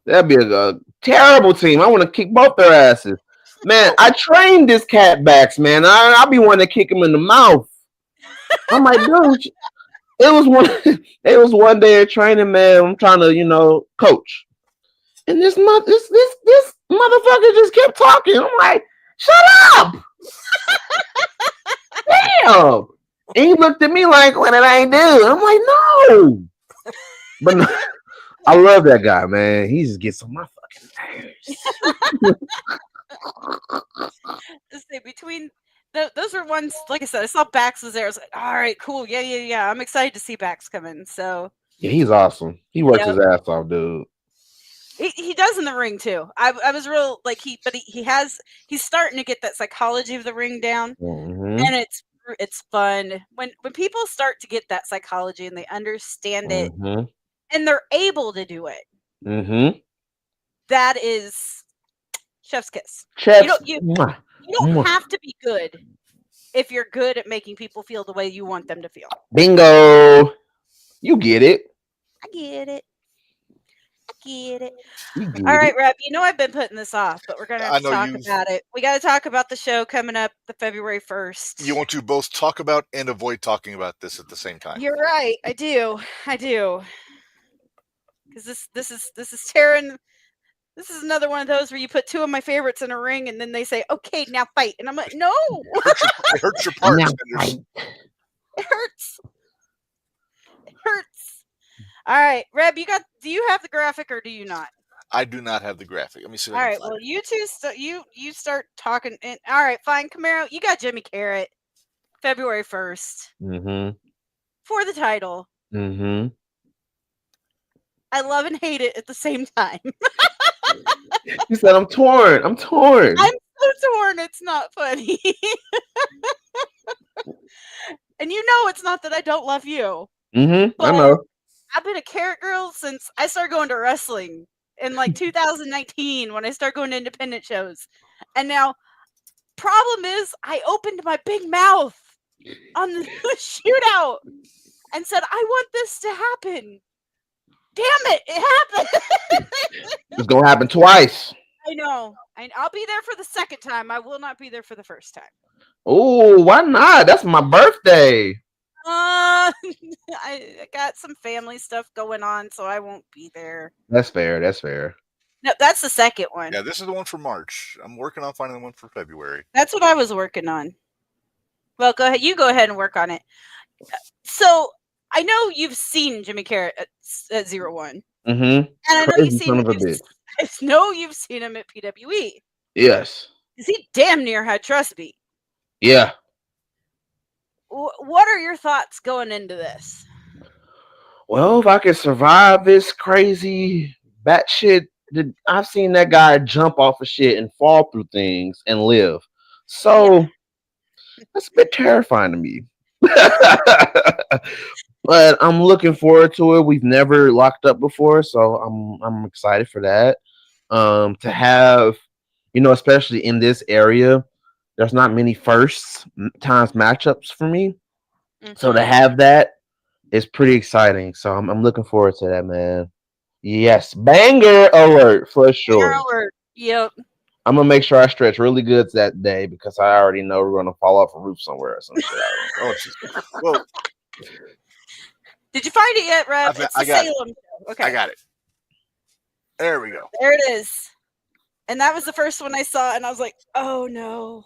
That'd be a terrible team. I want to kick both their asses. Man, I trained this cat Bax, man. I'll be wanting to kick him in the mouth. I'm like, dude, it was one day of training, man. I'm trying to, coach. And this motherfucker just kept talking. I'm like, shut up. Damn. And he looked at me like, what did I do? I'm like, no. But no, I love that guy, man. He just gets on my fucking nerves. Between those were ones, like I said, I saw Bax was there. I was like, all right, cool. Yeah. I'm excited to see Bax come in. So yeah, he's awesome. He works his ass off, dude. He does in the ring too. I was real like he's starting to get that psychology of the ring down, and it's fun when people start to get that psychology and they understand it, and they're able to do it. That is chef's kiss. You don't have to be good if you're good at making people feel the way you want them to feel. Bingo. You get it. I get it. get it. You get All right, it. Rep, you know I've been putting this off, but we're going to I have to know talk you. about it. We got to talk about the show coming up the February 1st. You want to both talk about and avoid talking about this at the same time. You're right. I do. Because this is tearing. This is another one of those where you put two of my favorites in a ring and then they say, "Okay, now fight," and I'm like, "No." It hurts your parts. Now Minderz. fight. It hurts. It hurts. All right, Reb, do you have the graphic or do you not? I do not have the graphic. Let me see. If All I can right, find well, it. you two, you start talking. And all right, fine, Camaro, you got Jimmy Carrot, February 1st Mm-hmm. for the title. Mm-hmm. I love and hate it at the same time. You said I'm torn. I'm torn. I'm so torn. It's not funny. And you know it's not that I don't love you. Mm-hmm. I But know. I've been a Carrot girl since I started going to wrestling in like 2019 when I started going to independent shows. And now, problem is, I opened my big mouth on the shootout and said, I want this to happen. Damn it, it happened. It's gonna happen twice. I know. I'll be there for the second time. I will not be there for the first time. Oh, why not? That's my birthday. I got some family stuff going on, so I won't be there. That's fair. That's fair. No, that's the second one. Yeah, this is the one for March. I'm working on finding the one for February. That's what I was working on. Well, go ahead. You go ahead and work on it. So I know you've seen Jimmy Carrot at 01. Mm-hmm. And I know Crazy you've seen son of a him. bitch. I know you've seen him at PWE. Yes. Because he damn near had trust beat. Yeah. What are your thoughts going into this? Well, if I could survive this crazy batshit, I've seen that guy jump off of shit and fall through things and live. So that's a bit terrifying to me. But I'm looking forward to it. We've never locked up before, so I'm excited for that. To have, especially in this area, there's not many first times matchups for me. So to have that is pretty exciting. So I'm looking forward to that, man. Yes, banger alert for sure. Banger alert. Yep. I'm gonna make sure I stretch really good that day because I already know we're gonna fall off a roof somewhere or some shit. Oh, jeez. Well, did you find it yet, Rev? It's the I got it. Salem show. Okay. I got it. There we go. There it is. And that was the first one I saw, and I was like, oh no.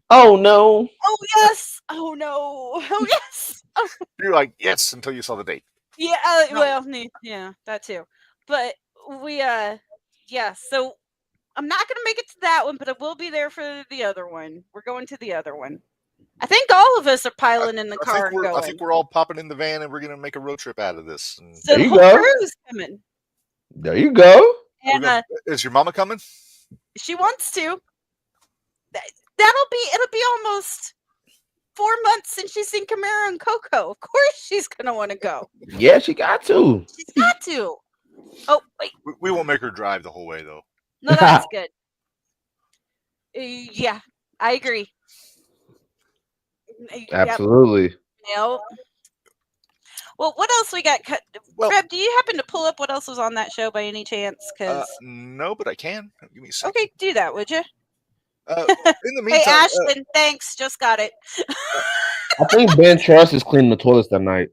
Oh no. Oh yes. Oh no. Oh yes. Oh. You're like, yes, until you saw the date. Yeah, No. well, yeah, that too. But we, yeah, so I'm not going to make it to that one, but I will be there for the other one. We're going to the other one. I think all of us are piling in the car and going. I think we're all popping in the van and we're going to make a road trip out of this. And So There the you whole go. crew's coming. There you go. And is your mama coming? she wants to. It'll be almost 4 months since she's seen Camaro and Coco. Of course she's going to want to go. Yeah, she got to. She's got to. Oh, wait. We won't make her drive the whole way, though. No, that's good. Yeah, I agree. Absolutely. Yep. Well, what else we got? Well, Reb, do you happen to pull up what else was on that show by any chance? no, but I can. Give me a second. Okay, do that, would you? In the meantime, Hey, Ashton, thanks. Just got it. I think Ben Truss is cleaning the toilets that night.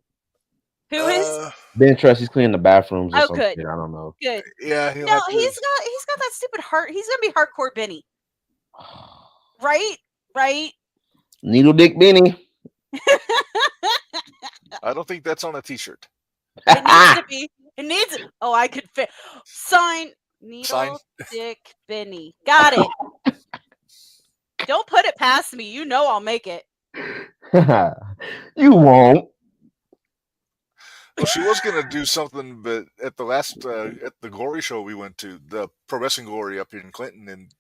Who is? Ben Truss is cleaning the bathrooms or Oh, something. good. I don't know. Good. Yeah, No, he's got that stupid heart. He's gonna be hardcore Benny. Right? Needle Dick Benny. I don't think that's on a T-shirt. It needs to be. It needs. Oh, I could fit. Sign. Needle Dick Benny. Got it. Don't put it past me. You know I'll make it. You won't. Well, she was gonna do something, but at the last at the Glory show we went to, the Pro Wrestling Glory up here in Clinton, and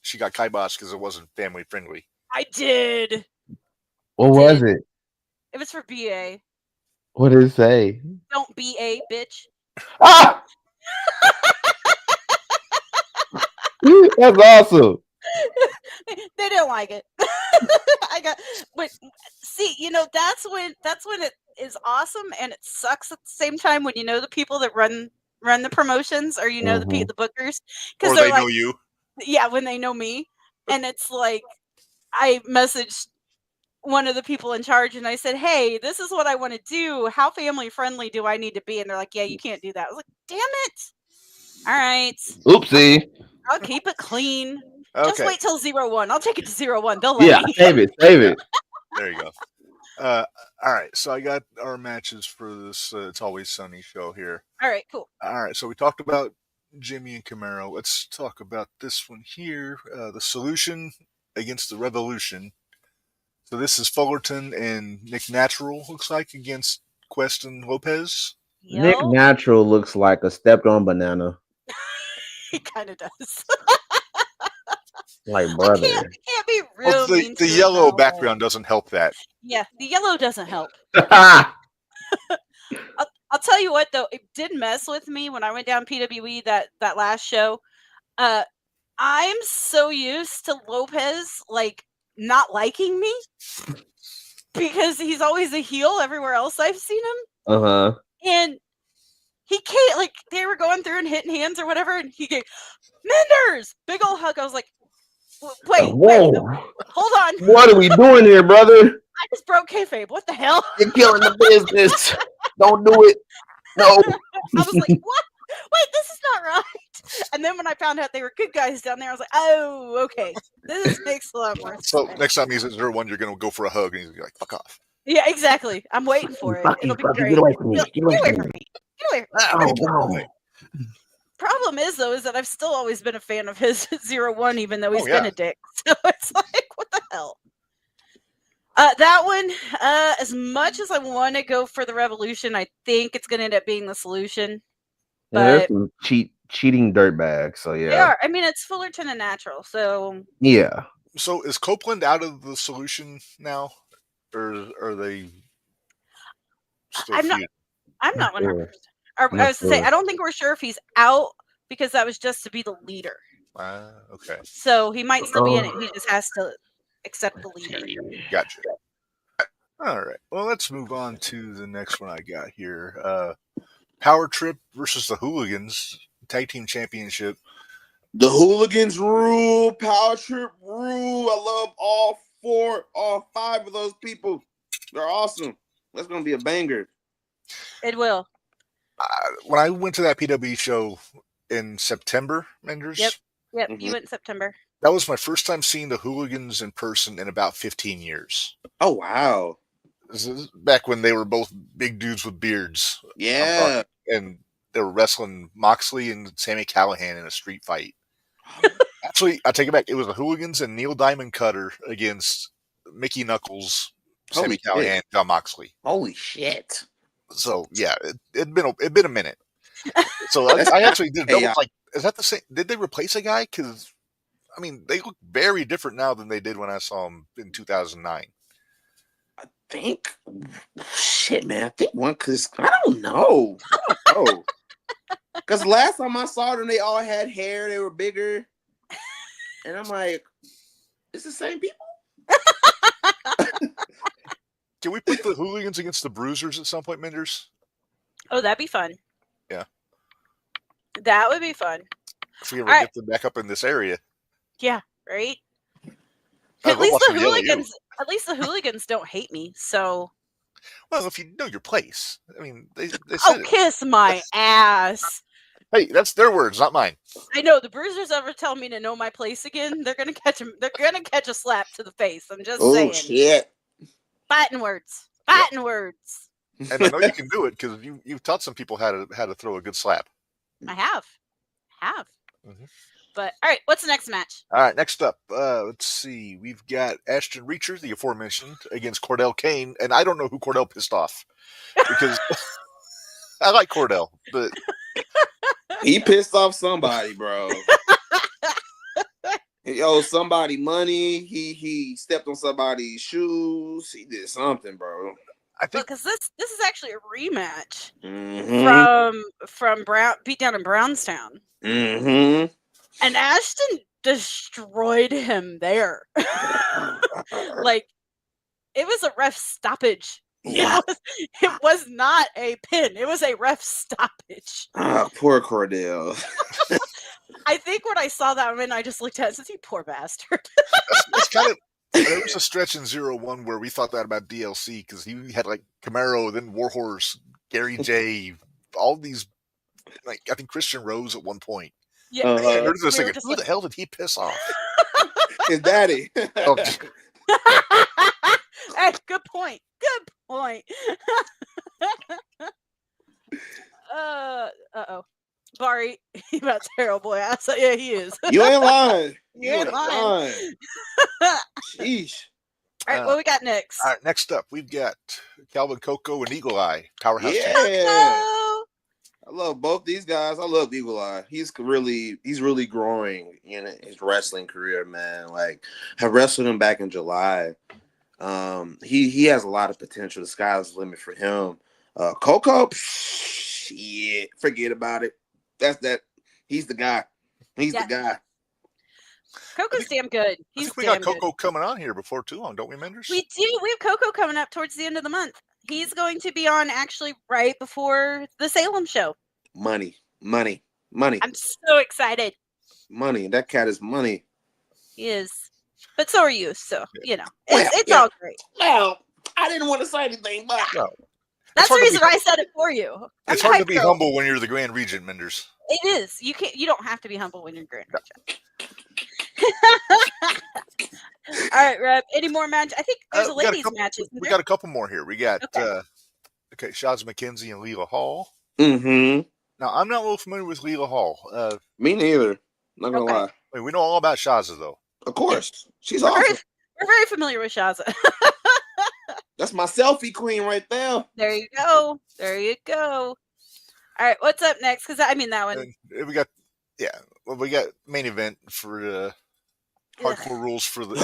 she got kiboshed because it wasn't family friendly. I did. What was it? It was for BA. What did it say? Don't BA, bitch. Ah! That's awesome. They didn't like it. But see, that's when it is awesome and it sucks at the same time when you know the people that run run the promotions, or the Mhm. bookers, Or because they they're know like, you. yeah, when they know me, and it's like I messaged one of the people in charge and I said, "Hey, this is what I want to do. How family friendly do I need to be?" And they're like, "Yeah, you can't do that." I was like, "Damn it! All right, Oopsie. I'll keep it clean. Just Okay, wait till 01. I'll take it to 01. They'll let Yeah, me." save it. Save it. there you go. All right, so I got our matches for this It's Always Sunny show here. All right, cool. All right, so we talked about Jimmy and Camaro. Let's talk about this one here. The Solution against the Revolution. So this is Fullerton and Nick Natural, looks like, against Quest and Lopez. Nick Yo, Natural looks like a stepped on banana. he kind of does. Like, I brother. can't be Well, real mean the to him, yellow though. background doesn't help that. Yeah, the yellow doesn't help. Ah, I'll tell you what, though, it did mess with me when I went down PWE that last show. I'm so used to Lopez like not liking me because he's always a heel everywhere else I've seen him, uh-huh. and he can't, like, they were going through and hitting hands or whatever, and he gave Minderz big old hug. I was like, wait, Whoa. hold on, What are we doing here, brother? I just broke kayfabe. What the hell? You're killing the business. Don't do it. No. I was like, what? Wait, this is not right. And then when I found out they were good guys down there, I was like, oh, okay, this makes a lot more sense. So next time he's at 01, you're going to go for a hug, and he's like, fuck off. Yeah, exactly. I'm waiting for it. Fuck It'll you, be brother. great. Get away from me. Get Get away away from from me. me. Get away from me. I need to Oh, go away. Problem is, though, is that I've still always been a fan of his 01, even though he's yeah. been a dick. So it's like, what the hell? That one, as much as I want to go for the Revolution, I think it's going to end up being the Solution. Yeah, there's But some cheating dirtbags, so they yeah. are. I mean, it's Fullerton and Natural, so Yeah. So is Copeland out of the Solution now, or are they still I'm not. feuding? I'm not Not 100%. sure. I Not was to say, sure. I don't think we're sure if he's out because that was just to be the leader. Okay, So he might still be in it. He just has to accept the leader. gotcha. All right, well, let's move on to the next one I got here. Power Trip versus the Hooligans Tag Team Championship. The Hooligans rule, Power Trip rule. I love all five of those people. They're awesome. That's gonna be a banger. It will. When I went to that PW show in September, Minderz, Yep. You Mhm. went in September. that was my first time seeing the Hooligans in person in about 15 years. Oh wow. This is back when they were both big dudes with beards. Yeah. And they were wrestling Moxley and Sammy Callahan in a street fight. Actually, I take it back. It was the Hooligans and Neil Diamond Cutter against Mickey Knuckles, Holy Sammy shit. Callahan, John Moxley. Holy shit. So yeah, it'd been a minute. So I actually did Hey, double, like, is that the same? Did they replace a guy? Because I mean, they look very different now than they did when I saw them in 2009. I think shit, man. I think one because I don't know. Because last time I saw them, they all had hair, they were bigger. And I'm like, it's the same people? Can we put the Hooligans against the Bruisers at some point, Minderz? Oh, that'd be fun. Yeah. That would be fun. If we ever All right. get them back up in this area. Yeah, right? I At hope least I the should yell at you. hooligans don't hate me, so Well, if you know your place. I mean, they said oh, it. kiss my ass. Hey, that's their words, not mine. I know, the Bruisers ever tell me to know my place again, they're gonna catch him. They're gonna catch a slap to the face. I'm just Oh saying. shit. Fighting words. Fighting words. And I know you can do it because you've taught some people how to throw a good slap. I have. Mhm. But all right, what's the next match? All right, next up, let's see. We've got Ashton Reacher, the aforementioned, against Cordell Kane, and I don't know who Cordell pissed off because I like Cordell, but He pissed off somebody, bro. He owed somebody money. He stepped on somebody's shoes. He did something, bro. I think Because this is actually a rematch Mm-hmm. from Brown beatdown in Brownstown. Mm-hmm. And Ashton destroyed him there. Like, it was a ref stoppage Yeah. It was not a pin. It was a ref stoppage. Poor Cordell. I think when I saw that one, I just looked at it and said, "You poor bastard." It's kind of. There was a stretch in 0-1 where we thought that about DLC because he had like Camaro, then Warhorse, Gary J, all these. Like I think Christian Rose at one point. Yeah. And they're just We were thinking, just who the hell did he piss off? His daddy. Oh, Hey, good point. Good point. Uh-oh. Barry, he about terrible boy. I said, yeah, he is. You ain't lying. You ain't lying. Sheesh. All right, what we got next? all right, next up, we've got Calvin Coco and Eagle Eye, Powerhouse. Yeah. Oh, I love both these guys. I love Eagle Eye. He's really growing in his wrestling career, man. Like, I wrestled him back in July. He has a lot of potential. The sky's the limit for him. Coco, shit, forget about it. That's that. He's the guy. He's the guy. Coco's damn good. I He's think we damn got Coco good. coming on here before too long, don't we, Minderz? We do. We have Coco coming up towards the end of the month. He's going to be on actually right before the Salem show. Money. I'm so excited. Money. That cat is money. He is. But so are you. So, you know, Well, it's yeah. all great. Well, I didn't want to say anything, but No. That's the hard to reason be- I said it for you. I'm It's hard to hype be girl. humble when you're the Grand Regent, Minderz. It is. You don't have to be humble when you're Grand Regent. All right, Reb. Any more match? I think there's a We got ladies match. Isn't We there? got a couple more here. We got Okay. Shaz McKenzie and Leela Hall. mm-hmm. Now I'm not real familiar with Leela Hall. Me neither. Not gonna Okay. lie. We know all about Shaza though. Of course. She's We're awesome. very familiar with Shaza. That's my selfie queen right there. There you go. There you go. All right, what's up next? Because I mean that one. And we got we got main event for Ugh. hardcore rules for the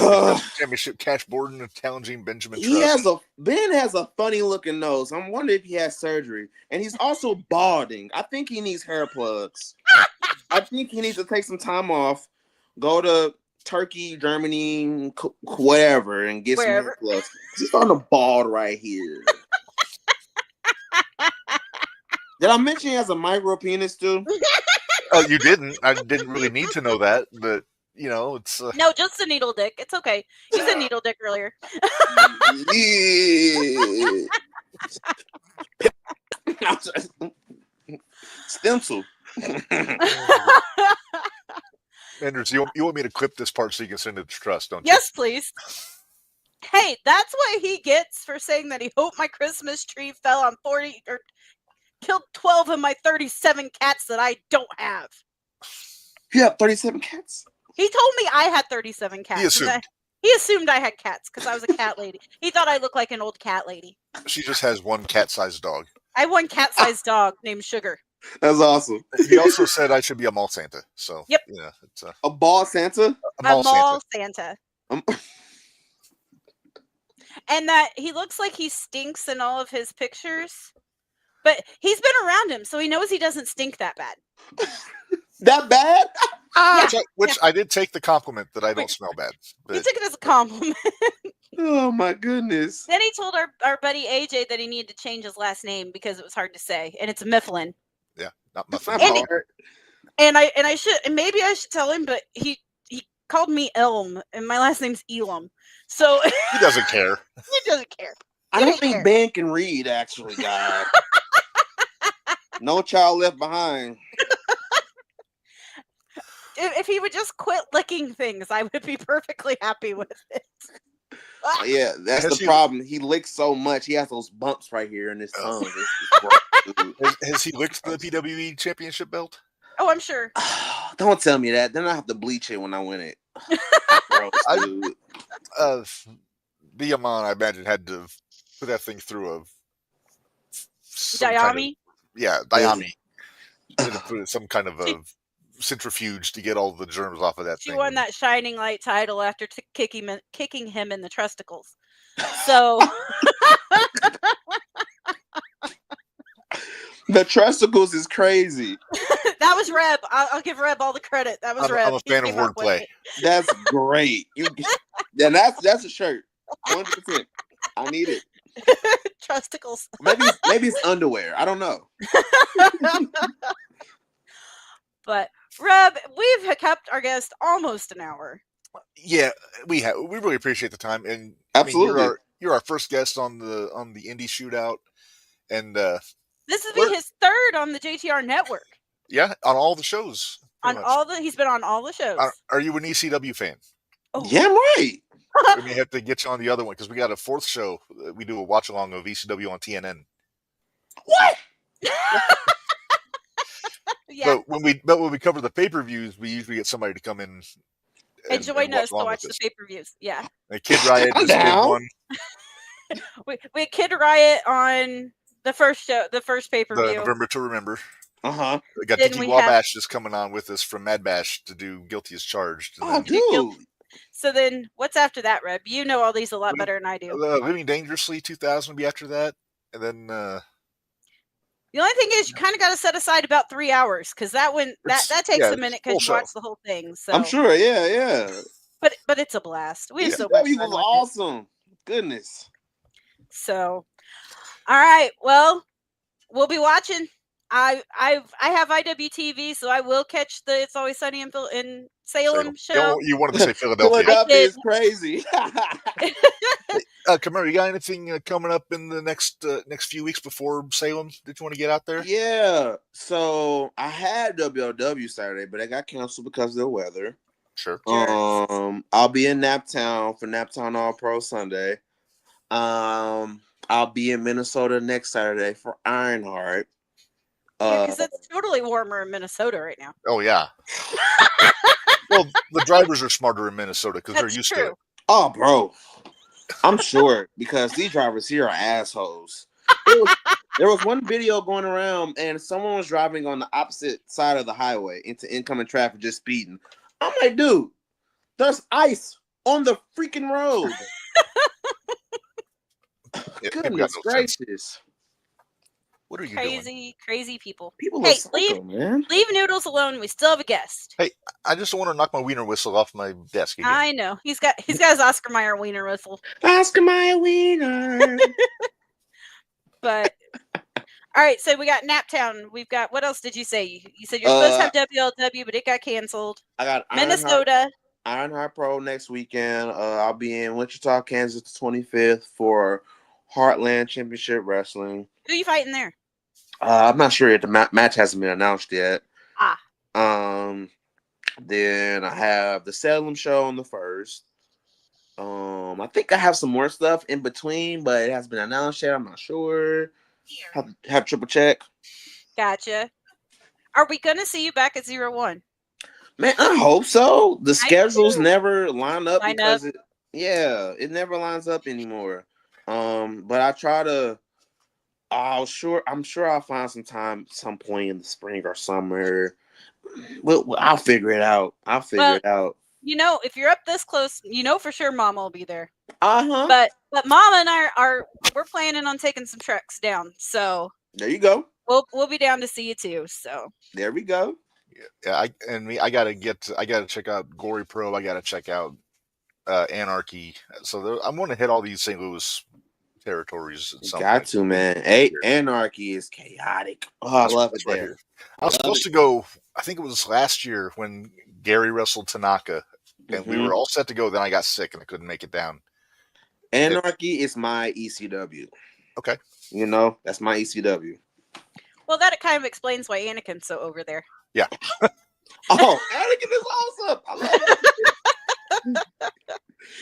championship. Cash Borden challenging Benjamin Trust. Ben has a funny looking nose. I'm wondering if he has surgery. And he's also balding. I think he needs hair plugs. I think he needs to take some time off, go to Turkey, Germany, whatever, and get some hair plugs. He's on the bald right here. Did I mention he has a micro penis too? Oh, you didn't. I didn't really need to know that, but you know, it's No, just a needle dick. It's okay. You said needle dick earlier. Yeah. Stencil. Minderz, you want me to clip this part so you can send it to Trust, don't you? Yes, please. Hey, that's what he gets for saying that he hoped my Christmas tree fell on 40 or killed 12 of my 37 cats that I don't have. You have 37 cats? He told me I had 37 cats. He assumed. He assumed I had cats because I was a cat lady. He thought I looked like an old cat lady. She just has one cat-sized dog. I have one cat-sized dog named Sugar. That's awesome. He also said I should be a mall Santa. So Yep. yeah, it's A ball Santa? a mall Santa. Santa. Um, And that he looks like he stinks in all of his pictures. But he's been around him, so he knows he doesn't stink that bad. That bad? Which I did take the compliment that I don't smell bad. He But took it as a compliment. Oh my goodness. Then he told our buddy AJ that he needed to change his last name because it was hard to say, and it's Mifflin. yeah, not That's muffin. not And- hard. And I should, and maybe I should tell him, but he called me Elm, and my last name's Elam, so He doesn't care. he doesn't care. I He don't don't think care. Ben can read, actually, guys. No child left behind. If he would just quit licking things, I would be perfectly happy with it. Yeah, that's Has the he- problem. He licks so much. He has those bumps right here in his tongue. It's gross, dude. Has he licked the PWE championship belt? Oh, I'm sure. Don't tell me that. Then I have to bleach it when I win it. Gross, dude. Diamond, I imagine, had to put that thing through a some kind of- Diami. yeah, Diami. Had to put some kind of a centrifuge to get all the germs off of that She thing. won that Shining Light title after kicking him in the trusticles. So The trusticles is crazy. that was Reb. I'll give Reb all the credit. That was Reb. I'm a He fan of came up with wordplay. it. That's great. Yeah, that's a shirt. 100%. I need it. testicles. Maybe it's underwear. I don't know. But Reb, we've kept our guest almost an hour. Yeah, we really appreciate the time, and Absolutely. I mean, you're our first guest on the indie shootout, and this will be his third on the JTR network. Yeah, on all the shows. He's been on all the shows. Are you an ECW fan? Oh. Yeah, right. We may have to get you on the other one because we got a fourth show. We do a watch along of ECW on TNN. What? Yeah. But when we cover the pay-per-views, we usually get somebody to come in and join us to watch the pay-per-views. Yeah. And Kid Riot just did one. we had Kid Riot on the first show, the first pay-per-view. The November to Remember. Uh-huh. We got Tiki Wabash just coming on with us from Mad Bash to do Guilty as Charged. Oh, dude. So then, what's after that, Reb? You know all these a lot better than I do. Living Dangerously 2000 will be after that. And then... the only thing is, you kind of got to set aside about 3 hours because that takes a minute because you watch the whole thing. So I'm sure, yeah. But it's a blast. We have so much fun. Was awesome. Goodness. So, all right. Well, we'll be watching. I have IWTV, so I will catch the It's Always Sunny in Salem show. You wanted to say Philadelphia. Philadelphia is crazy. Camaro, you got anything coming up in the next few weeks before Salem that you want to get out there? Yeah. So I had WLW Saturday, but it got canceled because of the weather. Sure. I'll be in Naptown for Naptown All Pro Sunday. I'll be in Minnesota next Saturday for Ironheart. Because it's totally warmer in Minnesota right now. Oh yeah. Well, the drivers are smarter in Minnesota because they're used to it. Oh, bro, I'm sure because these drivers here are assholes. There was one video going around, and someone was driving on the opposite side of the highway into incoming traffic, just speeding. I'm like, dude, there's ice on the freaking road. Goodness gracious. What are you doing? Crazy people. People are psycho, man. Leave Noodles alone. We still have a guest. Hey, I just want to knock my wiener whistle off my desk again. I know. He's got his Oscar Mayer wiener whistle. Oscar Mayer wiener. But all right, so we got Naptown. We've got what else did you say? You said you're supposed to have WLW, but it got canceled. I got Minnesota. Ironheart Pro next weekend. I'll be in Wichita, Kansas the 25th for Heartland Championship Wrestling. Who are you fighting there? I'm not sure yet. The match hasn't been announced yet. Then I have the Salem show on the 1st. I think I have some more stuff in between, but it hasn't been announced yet. I'm not sure. Have triple check. Gotcha. Are we gonna see you back at 01? Man, I hope so. The schedules never line up because it never lines up anymore. But I try to. I'm sure I'll find some time, some point in the spring or summer. I'll figure it out. You know, if you're up this close, you know for sure Mama will be there. But Mama and I we're planning on taking some treks down. So there you go. We'll be down to see you too. So there we go. Yeah, I gotta check out Gory Pro. I gotta check out Anarchy. So I'm going to hit all these St. Louis territories. Got to, man. Anarchy is chaotic. Oh, I love it there. I was supposed to go. I think it was last year when Gary wrestled Tanaka, and we were all set to go. Then I got sick and I couldn't make it down. Anarchy is my ECW. Okay, that's my ECW. Well, that kind of explains why Anakin's so over there. Yeah. Oh, Anakin is awesome. I love it.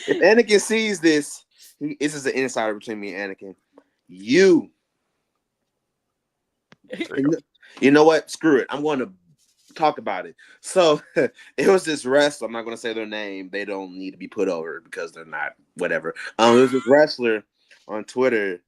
If Anakin sees this is an insider between me and Anakin. You know what? Screw it. I'm going to talk about it. So it was this wrestler. I'm not going to say their name. They don't need to be put over because they're not. Whatever. It was this wrestler on Twitter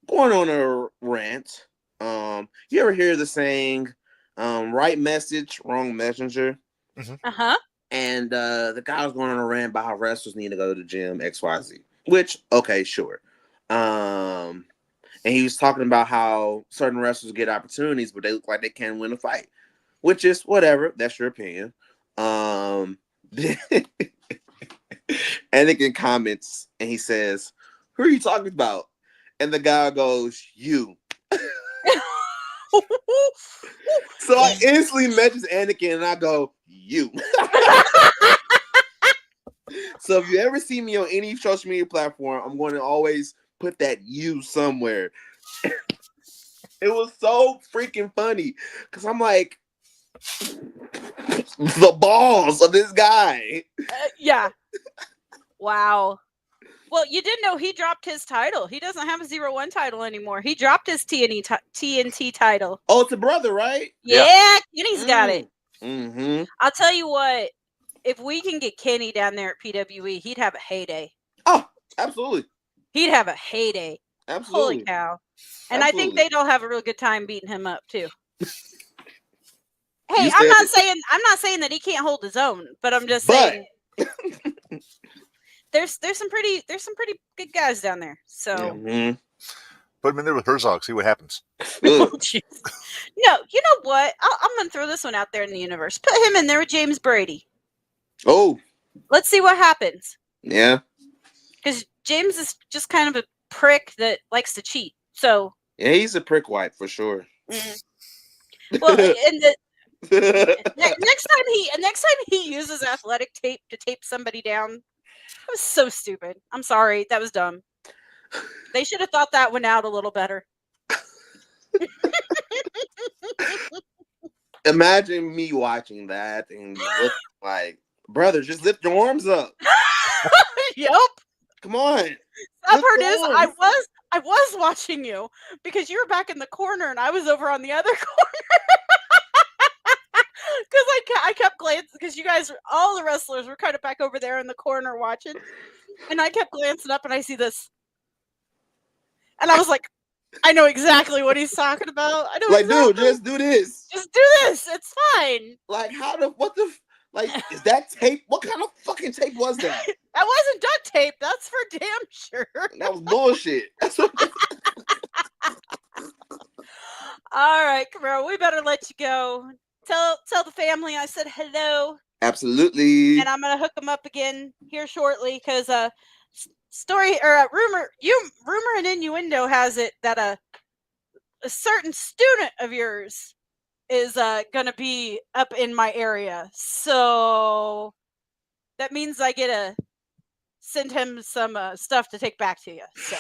going on a rant. You ever hear the saying, right message, wrong messenger? Mm-hmm. And the guy was going on a rant about how wrestlers need to go to the gym, XYZ. Which, okay, sure. And he was talking about how certain wrestlers get opportunities, but they look like they can't win a fight. Which is whatever. That's your opinion. Anakin comments and he says, "Who are you talking about?" And the guy goes, "You." So I instantly mentions Anakin, and I go, "You." So if you ever see me on any social media platform, I'm going to always put that "you" somewhere. It was so freaking funny because I'm like, the balls of this guy. Yeah. Wow. Well, you didn't know he dropped his title. He doesn't have a 0-1 title anymore. He dropped his TNT title. Oh, it's a brother, right? Yeah, Kenny's got it. Mm-hmm. I'll tell you what. If we can get Kenny down there at PWE, he'd have a heyday. Oh, absolutely. He'd have a heyday. Absolutely. Holy cow. And I think they'd all have a real good time beating him up too. Hey, I'm not saying that he can't hold his own, but I'm just saying there's some pretty good guys down there. So put him in there with Herzog, see what happens. Oh, geez. No, you know what? I'm gonna throw this one out there in the universe. Put him in there with James Brady. Oh. Let's see what happens. Yeah. Because James is just kind of a prick that likes to cheat. So yeah, he's a prick wipe for sure. Well, and next time he uses athletic tape to tape somebody down, that was so stupid. I'm sorry, that was dumb. They should have thought that one out a little better. Imagine me watching that and look like, brother, just lift your arms up. Yep. Come on. That part is I was watching you because you were back in the corner and I was over on the other corner. Because I kept glancing because you guys, all the wrestlers were kind of back over there in the corner watching, and I kept glancing up and I see this, and I was like, I know exactly what he's talking about. I know, like, exactly. dude, just do this. Just do this. It's fine. Like, is that tape? What kind of fucking tape was that? That wasn't duct tape. That's for damn sure. That was bullshit. All right, Camaro, we better let you go. Tell the family I said hello. Absolutely. And I'm gonna hook them up again here shortly because story or rumor and innuendo has it that a certain student of yours is gonna be up in my area. So that means I get to send him some stuff to take back to you. So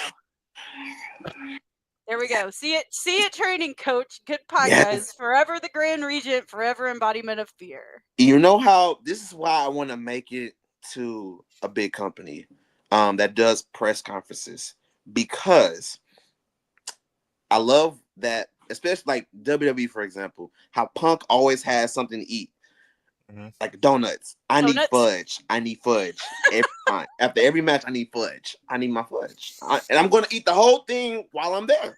there we go. See it, training coach. Good podcast. Yes. Forever the Grand Regent, forever embodiment of fear. You know how this is why I want to make it to a big company that does press conferences, because I love that, especially like WWE, for example, how Punk always has something to eat. Like donuts. I need fudge. Every time. After every match, I need fudge. I need my fudge. And I'm going to eat the whole thing while I'm there.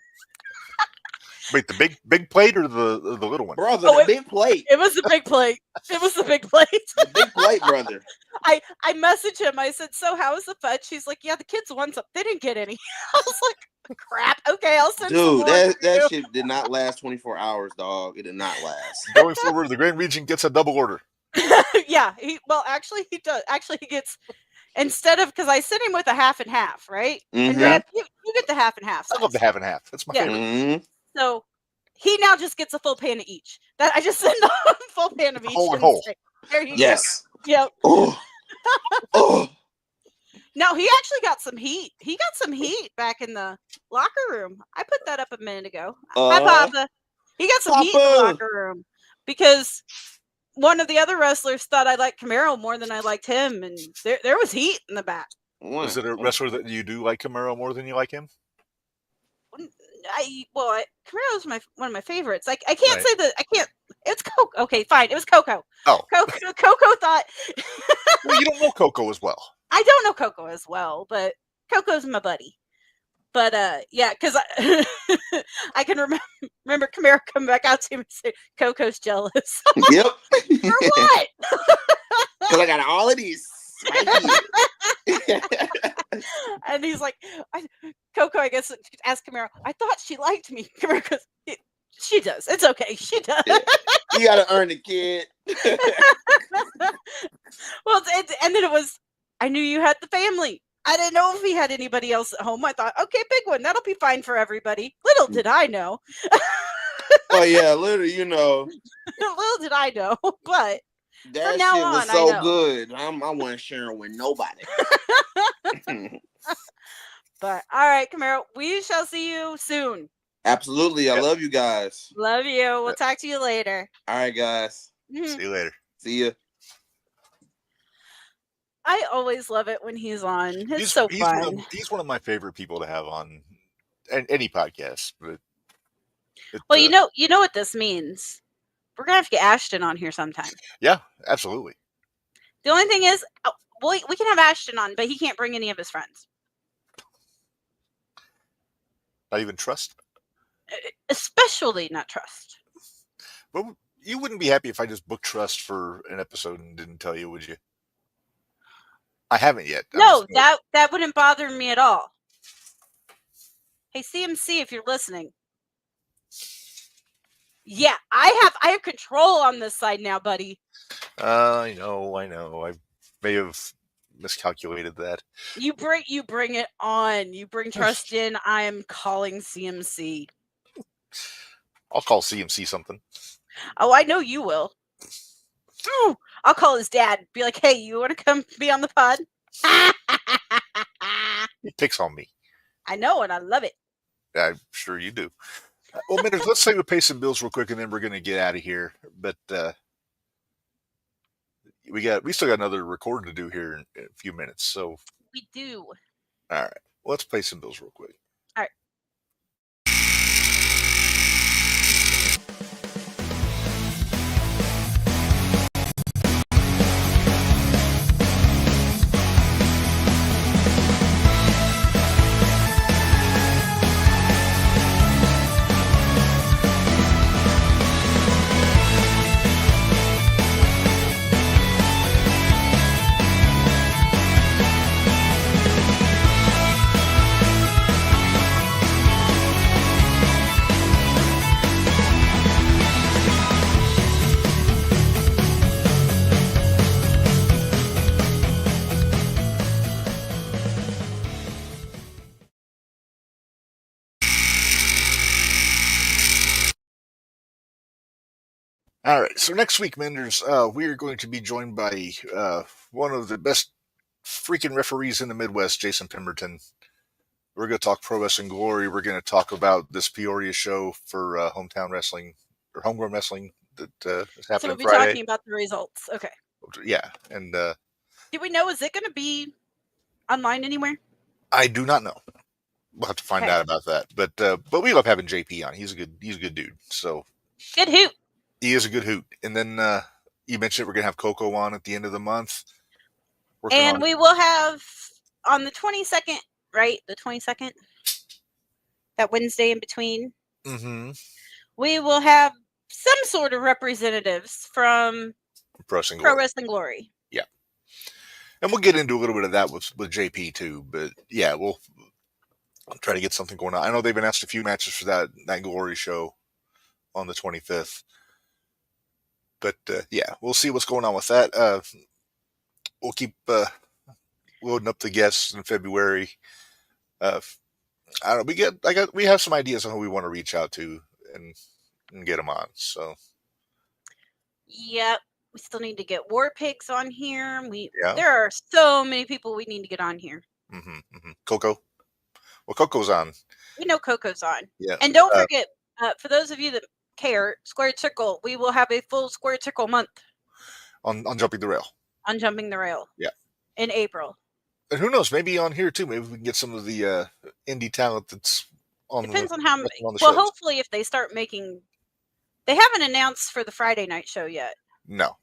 Wait, the big plate or the little one? Brother, the big plate. It was the big plate. The big plate, brother. I messaged him. I said, so how is the fudge? He's like, yeah, the kids want some. They didn't get any. I was like, crap. Okay, I'll send some more. Dude, that shit did not last 24 hours, dog. It did not last. Going forward, the Grand Regent gets a double order. Yeah, he does. Actually, he gets, instead of, because I sent him with a half and half, right? And you get the half and half. I love the half and half. That's my favorite. So he now just gets a full pan of each. That I just send him a full pan of each. Whole. There you go. Yep. Oh. No, he actually got some heat. He got some heat back in the locker room. I put that up a minute ago. Hi, Papa. He got some heat in the locker room because one of the other wrestlers thought I liked Camaro more than I liked him, and there was heat in the back. Is it a wrestler that you do like Camaro more than you like him? Camaro's one of my favorites. I can't say that. I can't. It's Coco. Okay, fine. It was Coco. Oh, Coco thought. Well, you don't know Coco as well. I don't know Coco as well, but Coco's my buddy. But yeah, because I can remember Camaro coming back out to me and say, Coco's jealous. Yep. For what? Because I got all of these. And he's like, Coco, I guess, asked Camaro, I thought she liked me. Camaro goes, she does. It's okay. She does. You got to earn it, kid. Well, and then it was, I knew you had the family. I didn't know if he had anybody else at home. I thought, okay, big one. That'll be fine for everybody. Little did I know. Oh yeah, literally, Little did I know. But that now shit was on, I so know. good. I wasn't sharing with nobody. But all right, Camaro, we shall see you soon. Absolutely, I love you guys. Love you. We'll talk to you later. All right, guys. Mhm. See you later. See ya. I always love it when he's on. It's He's so he's fun. he's one of my favorite people to have on any podcast. But Well, you know what this means. We're gonna have to get Ashton on here sometime. yeah, absolutely. The only thing is, we can have Ashton on, but he can't bring any of his friends. Not even Trust. Especially not Trust. But you wouldn't be happy if I just booked Trust for an episode and didn't tell you, would you? I haven't yet. No, that wouldn't bother me at all. Hey, CMC, if you're listening. Yeah, I have control on this side now, buddy. I know. I may have miscalculated that. You bring it on. You bring Trust in. I am calling CMC. I'll call CMC something. Oh, I know you will. Ooh, I'll call his dad. Be like, hey, you want to come be on the pod? He picks on me. I know, and I love it. I'm sure you do. Well, Minderz, let's say we pay some bills real quick, and then we're going to get out of here. But we still got another recording to do here in a few minutes. So We do. all right, let's pay some bills real quick. All right. All right, so next week, Minderz, we are going to be joined by one of the best freaking referees in the Midwest, Jason Pemberton. We're going to talk Pro Wrestling Glory. We're going to talk about this Peoria show for hometown wrestling or homegrown wrestling that is So happening we'll be Friday. talking about the results. Okay. Yeah, and Do we know, is it going to be online anywhere? I do not know. We'll have to find Okay. out about that. But we love having JP on. He's a good dude. So Good hoot. he is a good hoot. And then you mentioned we're going to have Coco on at the end of the month. And we will have on the 22nd, right? The 22nd, that Wednesday in between, we will have some sort of representatives from Pro Wrestling Pro Glory. Wrestling Glory. Yeah. And we'll get into a little bit of that with JP too. But yeah, we'll try to get something going on. I know they've been asked a few matches for that Glory show on the 25th. But yeah, we'll see what's going on with that. We'll keep loading up the guests in February. I don't know. We have some ideas on who we want to reach out to and get them on. So Yep. We still need to get War Pigs on here. Yeah. There are so many people we need to get on here. Coco. Well, Coco's on. We know Coco's on. Yeah. And don't forget, for those of you that care, Squared Circle, we will have a full Squared Circle month On Jumping the Rail. on Jumping the Rail. Yeah. In April. And who knows? Maybe on here too. Maybe we can get some of the indie talent that's on. Depends on how many. on the Well, shows. hopefully, if they start making, they haven't announced for the Friday night show yet. No.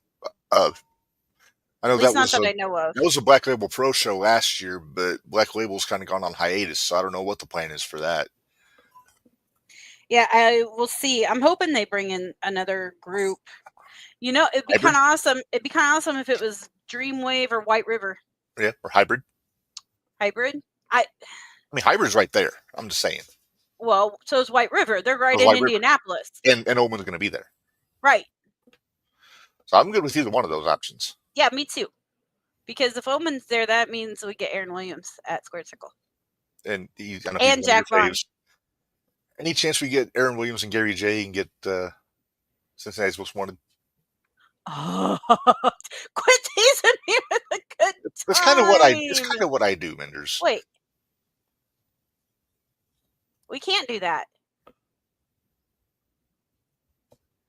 I know At least that not was that I know of. that was a Black Label Pro show last year, but Black Label's kind of gone on hiatus, so I don't know what the plan is for that. Yeah, I will see. I'm hoping they bring in another group. You know, it'd be kind of awesome. It'd be kind of awesome if it was Dreamwave or White River. Yeah, or Hybrid. Hybrid. I mean, Hybrid's right there. I'm just saying. Well, so is White River. They're right Or in White River. Indianapolis. And Omen's going to be there. Right. So I'm good with either one of those options. Yeah, me too. Because if Omen's there, that means we get Aaron Williams at Squared Circle. And I don't know if And he's one of Jack your Vaughn. faves. Any chance we get Aaron Williams and Gary J and get Cincinnati's Most Wanted? Oh, quit teasing me with a good That's kind of what I. time. It's kind of what I do, Minderz. Wait. We can't do that.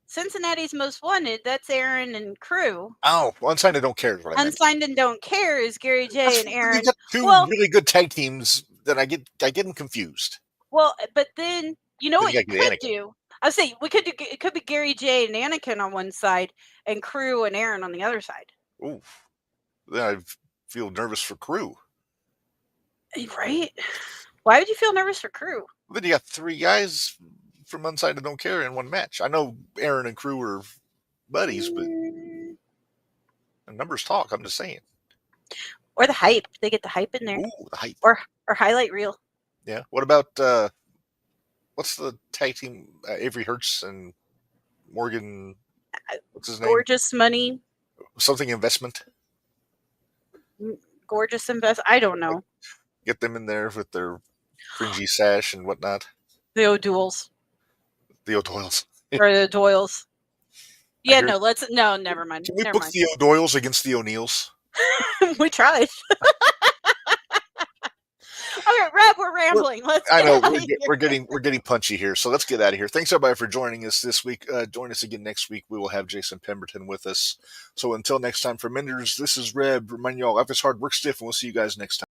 Cincinnati's Most Wanted, that's Aaron and crew. Oh, Unsigned I Don't Care is what I meant. Unsigned and Don't Care is Gary J and Aaron. We got two Well- really good tag teams that I get them confused. Well, but then you know Then what you you gotta could get do? I was saying we could do. It could be Gary J and Anakin on one side, and Crew and Aaron on the other side. Ooh, then I feel nervous for Crew. Right? Why would you feel nervous for Crew? Then you got three guys from Unsigned I Don't Care in one match. I know Aaron and Crew are buddies, but Mm, the numbers talk. I'm just saying. or the hype. They get the hype in there, Ooh, the hype. or highlight reel. Yeah. What about what's the tag team? Avery Hertz and Morgan. What's his name? Gorgeous money, Something investment. gorgeous invest. I don't know. Get them in there with their fringy sash and whatnot. The O'Douls The O'Doyles. or the Doyles. Yeah, hear- no, never mind. Can we Never book mind. the O'Doyles against the O'Neills? We tried. Okay, Reb, we're rambling. Let's. I know get out of here. we're getting punchy here, so let's get out of here. Thanks everybody for joining us this week. Join us again next week. We will have Jason Pemberton with us. So until next time, for Minderz, this is Reb. Remind you all, life is hard, work stiff, and we'll see you guys next time.